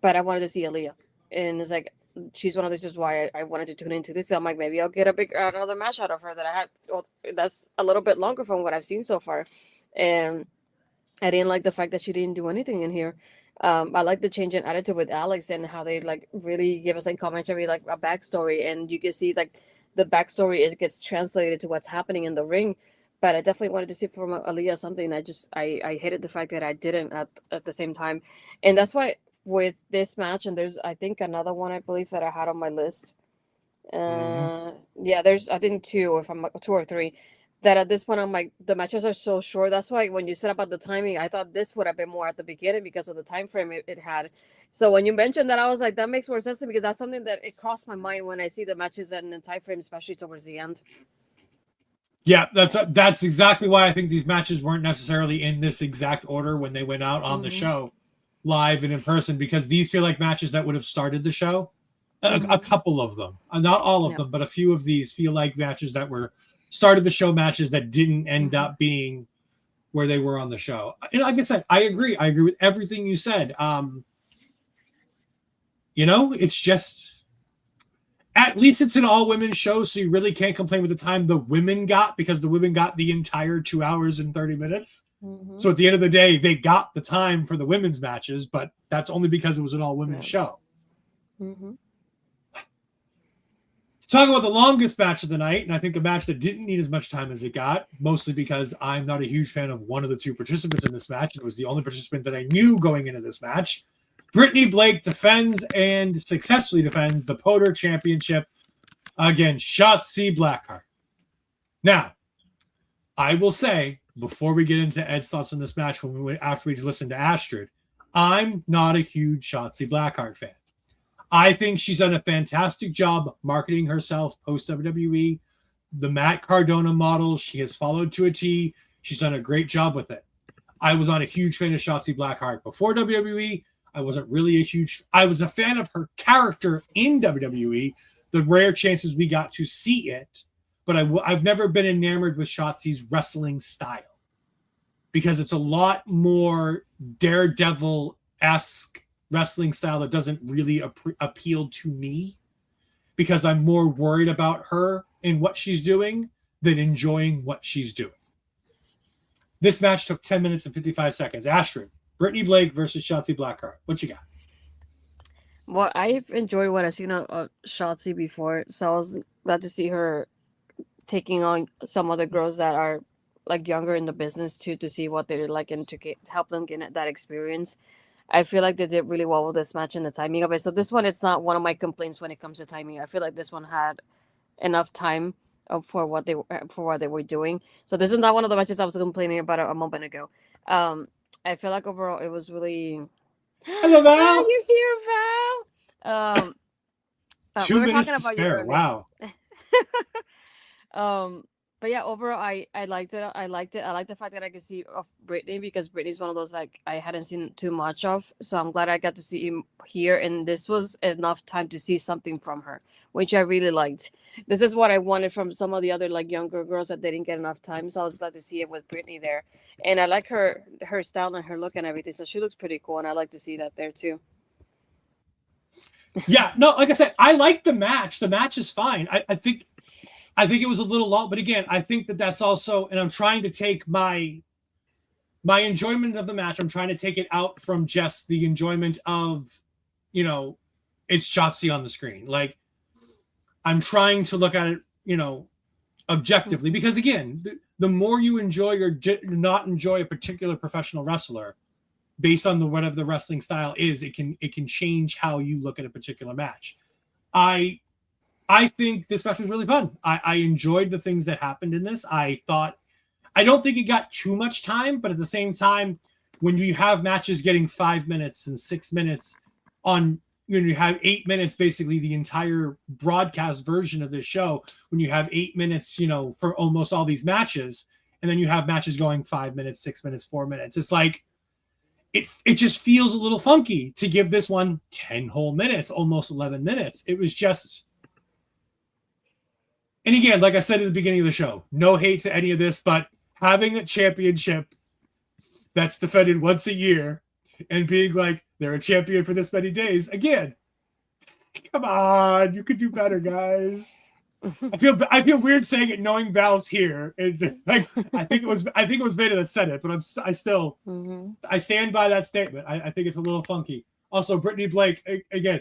but I wanted to see Aleah. And it's like, she's one of those is why I wanted to tune into this. I'm like, maybe I'll get another match out of her that I had. Well, that's a little bit longer from what I've seen so far. And I didn't like the fact that she didn't do anything in here. I like the change in attitude with Alex and how they like really give us like commentary, like a backstory, and you can see like the backstory it gets translated to what's happening in the ring. But I definitely wanted to see from Aleah something. I hated the fact that I didn't at the same time, and that's why with this match and there's I think another one I believe that I had on my list. Yeah, there's I think two if I'm two or three that at this point I'm like the matches are so short. That's why when you said about the timing, I thought this would have been more at the beginning because of the time frame it had. So when you mentioned that, I was like, that makes more sense to me because that's something that it crossed my mind when I see the matches and the time frame, especially towards the end. Yeah, that's exactly why I think these matches weren't necessarily in this exact order when they went out on the show, live and in person, because these feel like matches that would have started the show. A couple of them, not all of them, but a few of these feel like matches that were started the show matches that didn't end up being where they were on the show. And like I said, I agree with everything you said. It's just at least it's an all women show, so you really can't complain with the time the women got because the women got the entire 2 hours and 30 minutes. So at the end of the day, they got the time for the women's matches, but that's only because it was an all women's show. Talk about the longest match of the night, and I think a match that didn't need as much time as it got, mostly because I'm not a huge fan of one of the two participants in this match. It was the only participant that I knew going into this match. Brittany Blake defends and successfully defends the Poder Championship against Shotzi Blackheart. Now, I will say, before we get into Ed's thoughts on this match, after we listen to Astrid, I'm not a huge Shotzi Blackheart fan. I think she's done a fantastic job marketing herself post WWE. The Matt Cardona model, she has followed to a T. She's done a great job with it. I was not a huge fan of Shotzi Blackheart before WWE. I wasn't really I was a fan of her character in WWE, the rare chances we got to see it, but I've never been enamored with Shotzi's wrestling style because it's a lot more Daredevil-esque wrestling style that doesn't really appeal to me because I'm more worried about her and what she's doing than enjoying what she's doing. This match took 10 minutes and 55 seconds. Astrid, Brittany Blake versus Shotzi Blackheart. What you got? Well, I've enjoyed what I've seen of Shotzi before, so I was glad to see her taking on some other girls that are like younger in the business too, to see what they're like and to help them get that experience. I feel like they did really well with this match and the timing of it. So this one, it's not one of my complaints when it comes to timing. I feel like this one had enough time for what they were doing. So this is not one of the matches I was complaining about a moment ago. I feel like overall it was really. Hello, Val. You're here, Val. 2 minutes to spare. Wow. But yeah, overall, I liked it. I liked it. I like the fact that I could see of Brittany because Brittany's one of those like I hadn't seen too much of. So I'm glad I got to see him here, and this was enough time to see something from her, which I really liked. This is what I wanted from some of the other like younger girls that didn't get enough time. So I was glad to see it with Brittany there, and I like her style and her look and everything. So she looks pretty cool, and I like to see that there too. Yeah, no, like I said, I like the match. The match is fine. I think it was a little long, but again, I think that that's also, and I'm trying to take my enjoyment of the match. I'm trying to take it out from just the enjoyment of, you know, it's Shotzi on the screen. Like, I'm trying to look at it, objectively, because again, the more you enjoy or not enjoy a particular professional wrestler, based on whatever the wrestling style is, it can change how you look at a particular match. I think this match was really fun. I enjoyed the things that happened in this. I don't think it got too much time, but at the same time, when you have matches getting 5 minutes and 6 minutes on, you have 8 minutes, basically the entire broadcast version of this show, when you have 8 minutes, for almost all these matches, and then you have matches going 5 minutes, 6 minutes, 4 minutes. It's like, it just feels a little funky to give this one 10 whole minutes, almost 11 minutes. It was just, and again, like I said at the beginning of the show, no hate to any of this, but having a championship that's defended once a year and being like, they're a champion for this many days, again, come on, you could do better, guys. I feel weird saying it knowing Val's here. And like, I think it was Vader that said it, but I still I stand by that statement. I think it's a little funky. Also, Brittany Blake, again,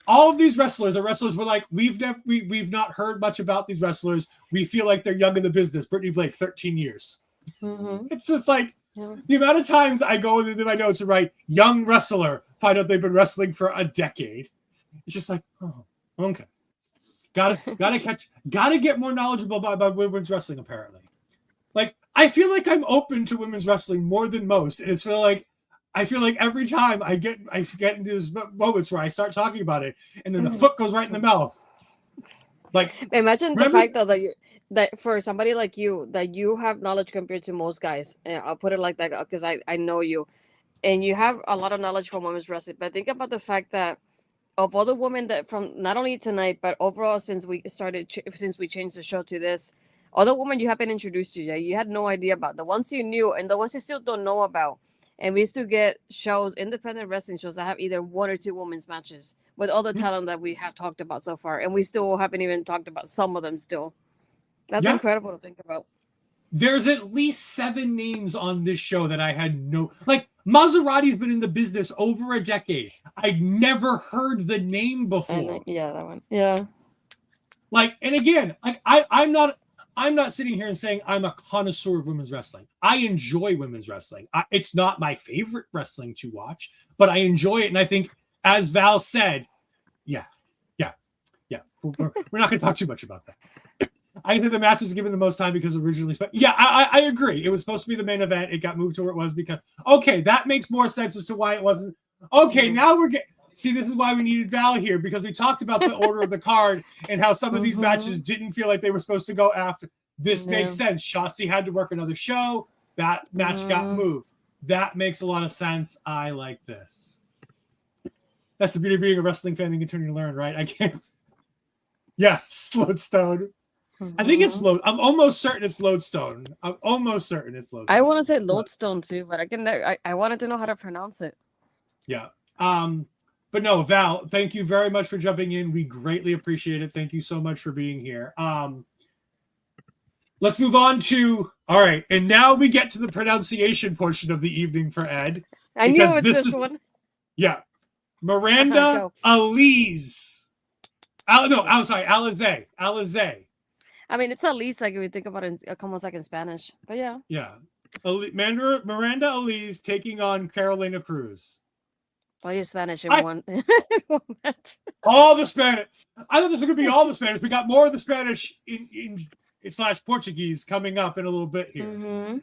all of these wrestlers we're like, we've not heard much about these wrestlers. We feel like they're young in the business. Brittany Blake, 13 years. It's just like the amount of times I go into my notes and write young wrestler, find out they've been wrestling for a decade. It's just like, oh, okay. Gotta get more knowledgeable about women's wrestling, apparently. Like, I feel like I'm open to women's wrestling more than most, and I feel like every time I get into these moments where I start talking about it, and then the foot goes right in the mouth. Like, imagine the fact though that for somebody like you, that you have knowledge compared to most guys, and I'll put it like that because I know you, and you have a lot of knowledge from women's wrestling. But think about the fact that of all the women that from not only tonight but overall since we changed the show to this, all the women you have been introduced to, you had no idea about, the ones you knew and the ones you still don't know about. And we used to get shows, independent wrestling shows that have either 1 or 2 women's matches with all the talent that we have talked about so far, and we still haven't even talked about some of them still. That's incredible to think about. There's at least 7 names on this show that I had no, like, Mazzerati's been in the business over a decade. I'd never heard the name before. That one. Yeah. Like, and again, like I'm not sitting here and saying I'm a connoisseur of women's wrestling. I enjoy women's wrestling. It's not my favorite wrestling to watch, but I enjoy it. And I think, as Val said, yeah. We're not going to talk too much about that. I think the match was given the most time because originally, I agree. It was supposed to be the main event. It got moved to where it was because, okay, that makes more sense as to why it wasn't. Okay, now we're getting, see, this is why we needed Val here, because we talked about the order of the card and how some of these matches didn't feel like they were supposed to go after. This makes sense. Shotzi had to work another show. That match got moved. That makes a lot of sense. I like this. That's the beauty of being a wrestling fan and continuing to learn, right? I can't. Yes, Lodestone. I think it's Lode. I'm almost certain it's Lodestone. I want to say Lodestone too, but I wanted to know how to pronounce it. Yeah. But no, Val, thank you very much for jumping in. We greatly appreciate it. Thank you so much for being here. Let's move on to, all right, and now we get to the pronunciation portion of the evening for Ed. I knew it was this one. Yeah. Miranda Elise. Alizé. I mean, it's Elise, like if we think about it, almost like in Spanish. But yeah. Yeah. Miranda Elise taking on Carolina Cruz. Well, you're Spanish in one match. All the Spanish. I thought this was going to be all the Spanish. We got more of the Spanish in / Portuguese coming up in a little bit here.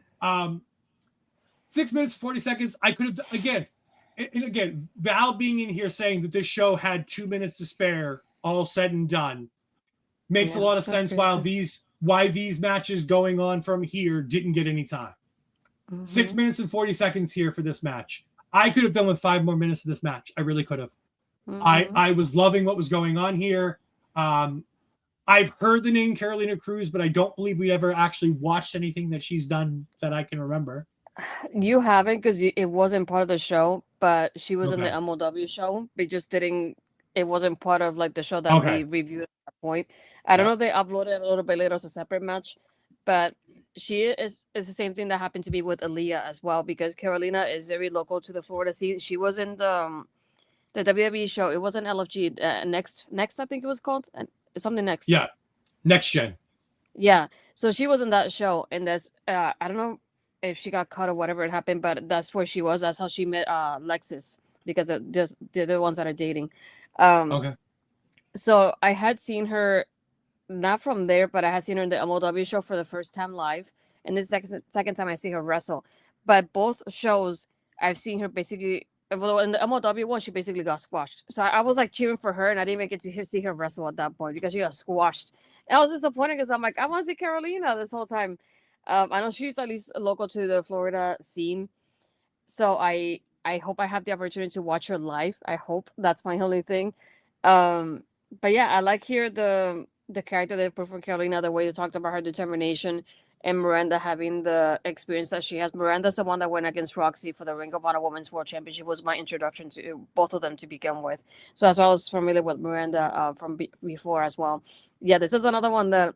6 minutes, 40 seconds. I could have, again, Val being in here saying that this show had 2 minutes to spare, all said and done, makes a lot of sense. While these why these matches going on from here didn't get any time. 6 minutes and 40 seconds here for this match. I could have done with 5 more minutes of this match. I really could have. I was loving what was going on here. I've heard the name Carolina Cruz, but I don't believe we ever actually watched anything that she's done that I can remember. You haven't, because it wasn't part of the show, but she was in the MLW show. They just didn't. It wasn't part of like the show that we reviewed at that point. I don't know if they uploaded it a little bit later as a separate match, but she is the same thing that happened to me with Aleah as well, because Carolina is very local to the Florida scene. She was in the WWE show. It wasn't LFG. Next, I think it was called. Something Next. Yeah, Next Gen. Yeah, so she was in that show, and that's I don't know if she got caught or whatever it happened, but that's where she was. That's how she met Lexus, because they're the ones that are dating. So I had seen her, not from there, but I had seen her in the MLW show for the first time live, and this is the second time I see her wrestle. But both shows, I've seen her basically. Well, in the MLW one, she basically got squashed. So I was like cheering for her, and I didn't even get to see her wrestle at that point because she got squashed. And I was disappointed because I'm like, I want to see Carolina this whole time. I know she's at least local to the Florida scene, so I hope I have the opportunity to watch her live. I hope that's my only thing. But yeah, I like here the character they put for Carolina, the way they talked about her determination, and Miranda having the experience that she has. Miranda's the one that went against Rossi for the Ring of Honor Women's World Championship. Was my introduction to both of them to begin with. So as well, I was familiar with Miranda from before as well. Yeah, this is another one that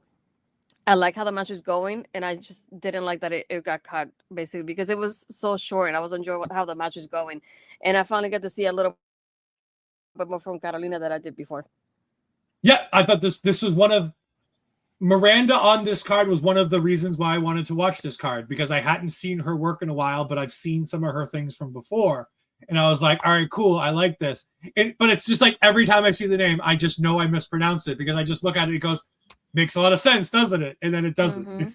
I like how the match was going, and I just didn't like that it got cut, basically, because it was so short, and I was enjoying how the match was going. And I finally got to see a little bit more from Carolina than I did before. Yeah, I thought this was one of... Miranda on this card was one of the reasons why I wanted to watch this card, because I hadn't seen her work in a while, but I've seen some of her things from before. And I was like, all right, cool. I like this. But it's just like every time I see the name, I just know I mispronounce it because I just look at it. It goes, makes a lot of sense, doesn't it? And then it doesn't.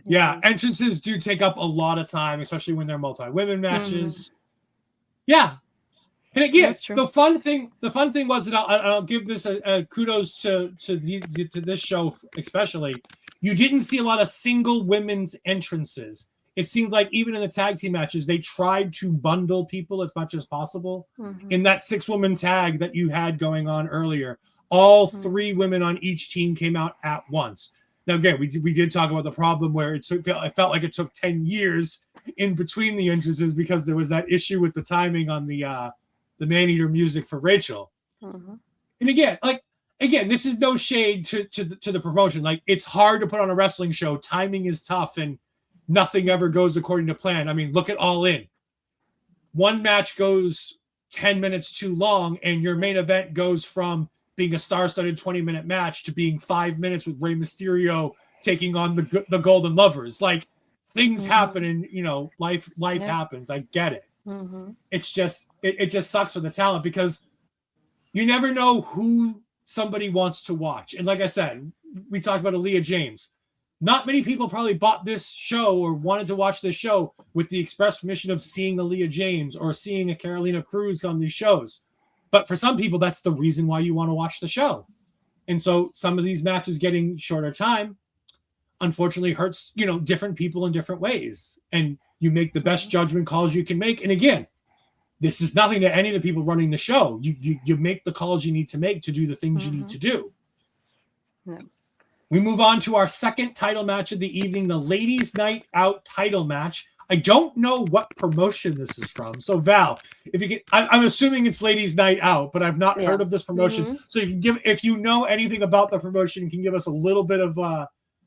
Yeah, entrances do take up a lot of time, especially when they're multi-women matches. Yeah. And again, the fun thing was that I'll give this a kudos to this show especially. You didn't see a lot of single women's entrances. It seemed like even in the tag team matches, they tried to bundle people as much as possible. In that 6-woman tag that you had going on earlier, all 3 women on each team came out at once. Now, again, we did talk about the problem where it felt like it took 10 years in between the entrances because there was that issue with the timing on the Maneater music for Rachel. And again, this is no shade to the promotion. Like, it's hard to put on a wrestling show. Timing is tough and nothing ever goes according to plan. I mean, look at All In. One match goes 10 minutes too long and your main event goes from being a star-studded 20-minute match to being 5 minutes with Rey Mysterio taking on the Golden Lovers. Like, things happen and, life happens. I get it. It's just it just sucks for the talent because you never know who somebody wants to watch. And like I said, we talked about Aleah James. Not many people probably bought this show or wanted to watch this show with the express permission of seeing Aleah James or seeing a Carolina Cruz on these shows. But for some people, that's the reason why you want to watch the show. And so some of these matches getting shorter time, unfortunately, hurts, different people in different ways. And you make the best judgment calls you can make. And again, this is nothing to any of the people running the show. You make the calls you need to make to do the things you need to do. Yeah. We move on to our second title match of the evening, the Ladies Night Out title match. I don't know what promotion this is from. So Val, if you I'm assuming it's Ladies Night Out, but I've not heard of this promotion. So you can if you know anything about the promotion, you can give us a little bit of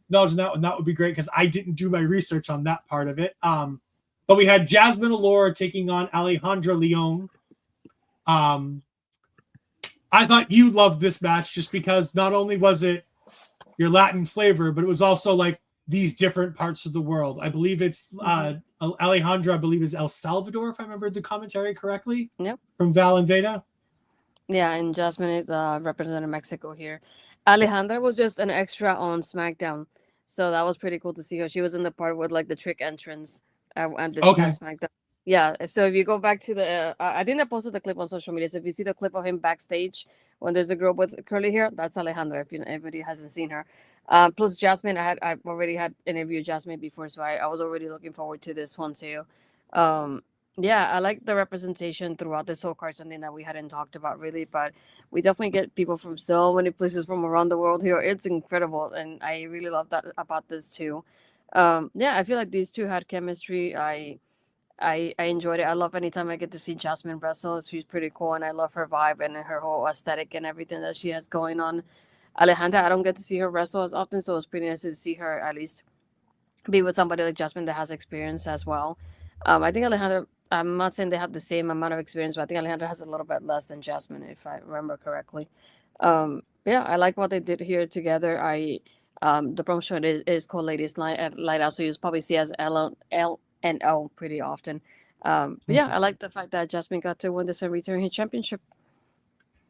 knowledge on that one. That would be great because I didn't do my research on that part of it. But we had Jasmine Allure taking on Alejandra Leon. I thought you loved this match just because not only was it your Latin flavor, but it was also like these different parts of the world. I believe it's Alejandra, I believe is El Salvador, if I remember the commentary correctly. Yep. From Val and Veda. Yeah, and Jasmine is representing Mexico here. Alejandra was just an extra on SmackDown. So that was pretty cool to see her. She was in the part with like the trick entrance and this SmackDown. Yeah, so if you go back to the, I think I posted the clip on social media. So if you see the clip of him backstage when there's a girl with curly hair, that's Alejandra. If anybody hasn't seen her, plus Jasmine, I've already had interviewed Jasmine before, so I was already looking forward to this one too. Um, yeah, I like the representation throughout this whole card, something that we hadn't talked about really, but we definitely get people from so many places from around the world here. It's incredible, and I really love that about this too. Yeah, I feel like these two had chemistry. I enjoyed it. I love anytime I get to see Jasmine wrestle. She's pretty cool, and I love her vibe and her whole aesthetic and everything that she has going on. Alejandra, I don't get to see her wrestle as often, so it's pretty nice to see her at least be with somebody like Jasmine that has experience as well. I think Alejandra, I'm not saying they have the same amount of experience, but I think Alejandra has a little bit less than Jasmine, if I remember correctly. Yeah, I like what they did here together. The promotion is called Ladies Night at Lighthouse, so you probably see as L and O pretty often. But yeah, I like the fact that Jasmine got to win this and return his championship.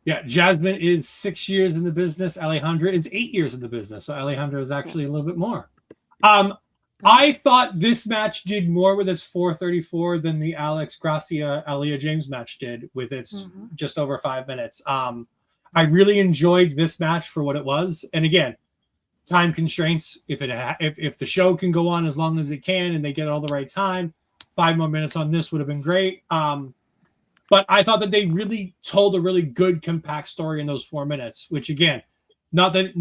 Yeah, Jasmine is 6 years in the business. Alejandra is 8 years in the business. So Alejandra is actually a little bit more. I thought this match did more with its 434 than the Alex Gracia Aleah James match did with its just over 5 minutes. I really enjoyed this match for what it was. And again, time constraints. If the show can go on as long as it can and they get all the right time, 5 more minutes on this would have been great. But I thought that they really told a really good compact story in those 4 minutes, which again, not that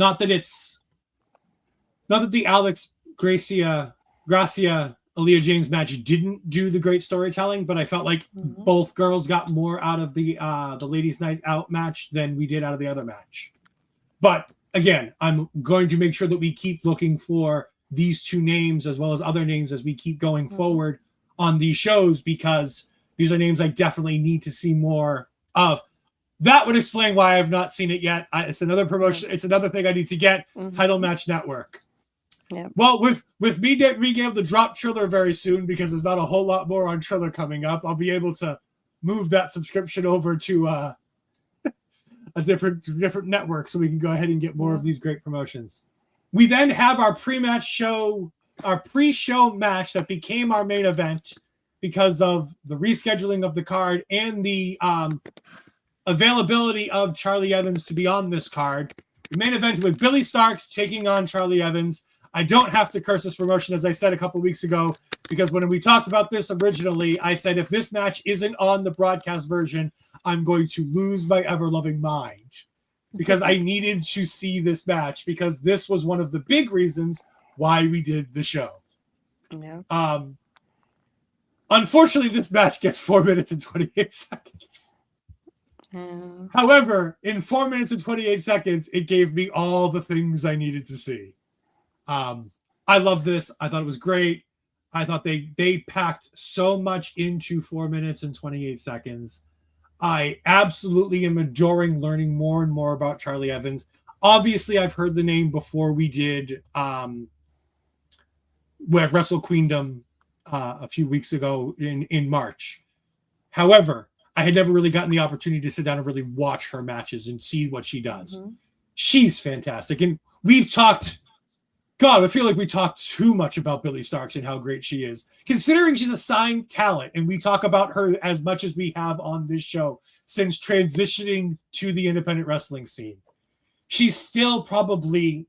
the Alex Gracia Aleah James match didn't do the great storytelling, but I felt like both girls got more out of the ladies' night out match than we did out of the other match. But again, I'm going to make sure that we keep looking for these two names as well as other names as we keep going forward on these shows, because these are names I definitely need to see more of. That would explain why I've not seen it yet. It's another promotion. It's another thing I need to get. Title Match Network. Yeah. Well, with me being able to drop Triller very soon, because there's not a whole lot more on Triller coming up, I'll be able to move that subscription over to a different network, so we can go ahead and get more of these great promotions. We then have our pre-show match that became our main event because of the rescheduling of the card and the availability of Charli Evans to be on this card. The main event with Billie Starkz taking on Charli Evans. I don't have to curse this promotion, as I said a couple weeks ago, because when we talked about this originally, I said if this match isn't on the broadcast version, I'm going to lose my ever-loving mind, because I needed to see this match, because this was one of the big reasons why we did the show. Yeah. Unfortunately, this match gets 4 minutes and 28 seconds. However, in 4 minutes and 28 seconds, it gave me all the things I needed to see. I love this. I thought it was great. I thought they packed so much into 4 minutes and 28 seconds. I absolutely am adoring learning more and more about Charli Evans. Obviously, I've heard the name before we did with Wrestle Queendom a few weeks ago in March. However, I had never really gotten the opportunity to sit down and really watch her matches and see what she does. She's fantastic. And we've talked, God, I feel like we talked too much about Billie Starkz and how great she is, considering she's a signed talent. And we talk about her as much as we have on this show since transitioning to the independent wrestling scene. She's still probably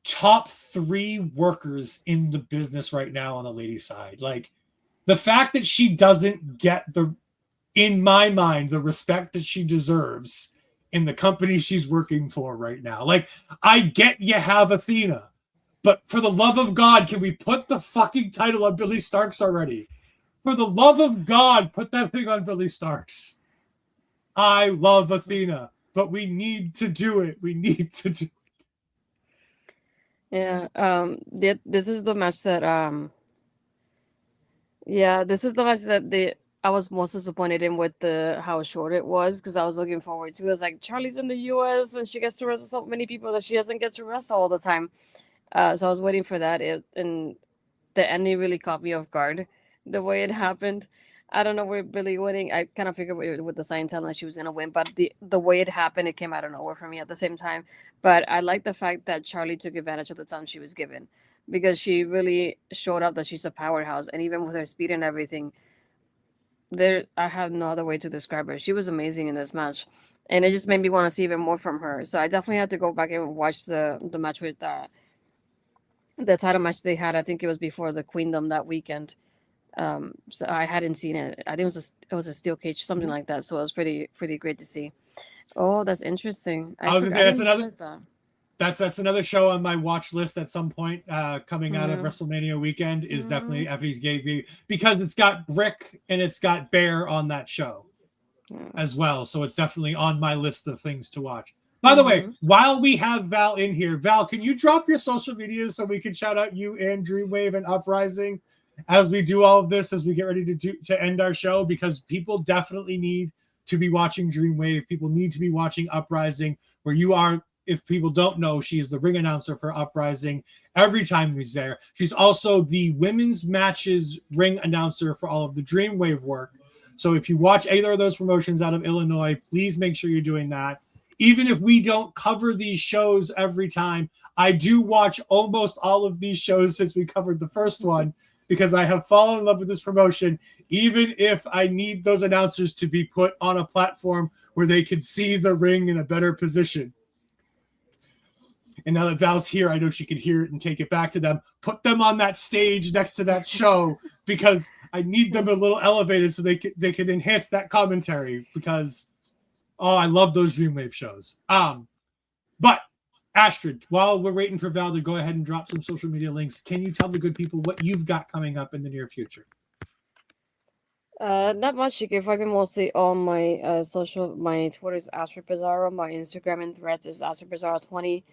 top 3 workers in the business right now on the ladies' side. Like, the fact that she doesn't get in my mind, the respect that she deserves in the company she's working for right now. Like, I get you have Athena, but for the love of God, can we put the fucking title on Billie Starkz already? For the love of God, put that thing on Billie Starkz. I love Athena, but we need to do it. We need to do it. Yeah. This is the match that this is the match that I was most disappointed in with how short it was, because I was looking forward to it. It was like, Charli's in the US and she gets to wrestle so many people that she doesn't get to wrestle all the time. So I was waiting for that. And the ending really caught me off guard, the way it happened. I don't know where Billie winning. I kind of figured with the sign telling that she was gonna win, but the way it happened, it came out of nowhere for me at the same time. But I like the fact that Charli took advantage of the time she was given, because she really showed up that she's a powerhouse, and even with her speed and everything, I have no other way to describe her. She was amazing in this match. and it just made me want to see even more from her. So I definitely had to go back and watch the match with the title match they had. I think it was before the Queendom that weekend. So I hadn't seen it. I think it was a steel cage, something like that. So it was pretty great to see. Oh, that's interesting. I was gonna say I that's didn't another. realize that. That's another show on my watch list at some point coming out of Yeah. WrestleMania weekend is definitely Effie's Gay because it's got Rick and it's got Bear on that show as well. So it's definitely on my list of things to watch. By the way, while we have Val in here, Val, can you drop your social media so we can shout out you and Dreamwave and Uprising as we do all of this, as we get ready to end our show? Because people definitely need to be watching Dreamwave. People need to be watching Uprising, where you are. If people don't know, she is the ring announcer for Uprising every time he's there. She's also the women's matches ring announcer for all of the Dreamwave work. So if you watch either of those promotions out of Illinois, please make sure you're doing that. Even if we don't cover these shows every time, I do watch almost all of these shows since we covered the first one, because I have fallen in love with this promotion, even if I need those announcers to be put on a platform where they can see the ring in a better position. And now that Val's here, I know she can hear it and take it back to them. Put them on that stage next to that show, because I need them a little elevated so they can enhance that commentary, because, I love those Dreamwave shows. But Astrid, while we're waiting for Val to go ahead and drop some social media links, can you tell the good people what you've got coming up in the near future? Not much. You can find me mostly on my my Twitter is Astrid Pizarro, my Instagram and Threads is Astrid Pizarro 20.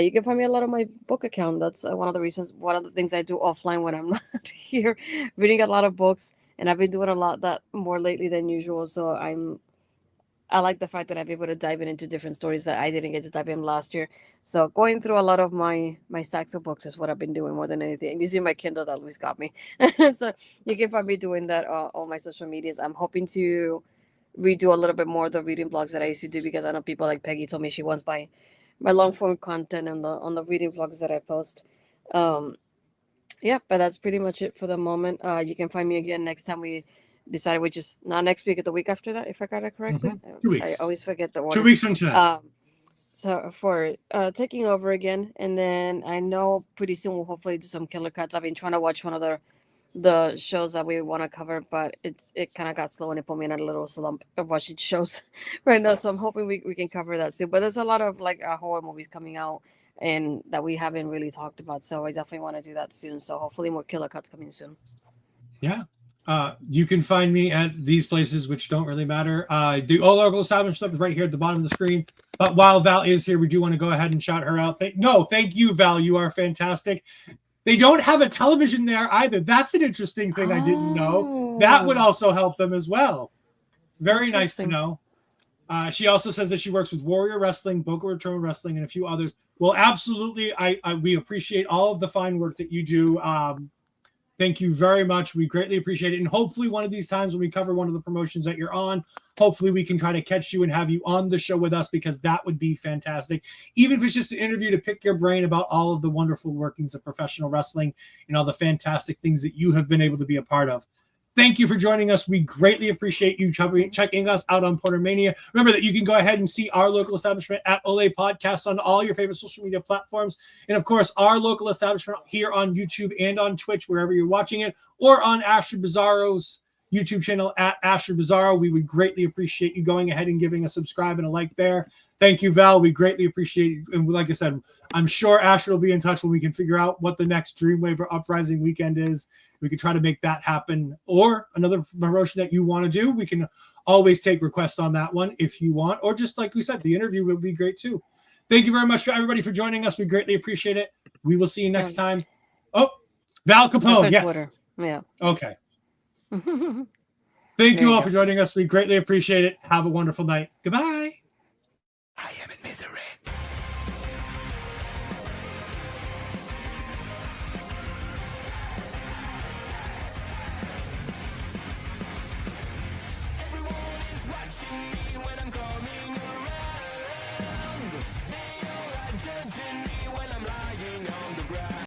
You can find me a lot on my book account. That's one of the things I do offline when I'm not here, reading a lot of books, and I've been doing a lot that more lately than usual. So I like the fact that I'm able to dive into different stories that I didn't get to dive in last year. So going through a lot of my stacks of books is what I've been doing more than anything. And you see my Kindle that Luis got me. So you can find me doing that on my social medias. I'm hoping to redo a little bit more of the reading blogs that I used to do, because I know people like Peggy told me she wants my long form content on the reading vlogs that I post. Yeah, but that's pretty much it for the moment. You can find me again next time we decide, which is not next week or the week after that, if I got it correctly. 2 weeks. I always forget the order. 2 weeks from tonight. So for taking over again, and then I know pretty soon we'll hopefully do some killer cuts. I've been trying to watch one of the shows that we want to cover, but it kind of got slow and it put me in a little slump of watching shows right now. So I'm hoping we can cover that soon. But there's a lot of horror movies coming out and that we haven't really talked about. So I definitely want to do that soon. So hopefully more killer cuts coming soon. Yeah. You can find me at these places, which don't really matter. The all local establishment stuff is right here at the bottom of the screen. But while Val is here, we do want to go ahead and shout her out. Thank you, Val. You are fantastic. They don't have a television there either. That's an interesting thing I didn't know. That would also help them as well. Very nice to know. She also says that she works with Warrior Wrestling, Boca Raton Wrestling, and a few others. Well, absolutely. We appreciate all of the fine work that you do. Thank you very much. We greatly appreciate it. And hopefully one of these times when we cover one of the promotions that you're on, hopefully we can try to catch you and have you on the show with us, because that would be fantastic. Even if it's just an interview to pick your brain about all of the wonderful workings of professional wrestling and all the fantastic things that you have been able to be a part of. Thank you for joining us. We greatly appreciate you checking us out on Podermania. Remember that you can go ahead and see our local establishment at Ole Podcast on all your favorite social media platforms. And, of course, our local establishment here on YouTube and on Twitch, wherever you're watching it, or on Astrid Bizarro's YouTube channel at Astrid Bizarro. We would greatly appreciate you going ahead and giving a subscribe and a like there. Thank you, Val. We greatly appreciate it. And like I said, I'm sure Astrid will be in touch when we can figure out what the next Dreamwave or Uprising weekend is. We can try to make that happen. Or another promotion that you want to do, we can always take requests on that one if you want. Or just like we said, the interview would be great too. Thank you very much for everybody for joining us. We greatly appreciate it. We will see you next time. Oh, Val Capone. Yes. Twitter. Yeah. Okay. Thank you all for joining us. We greatly appreciate it. Have a wonderful night. Goodbye. I am in misery.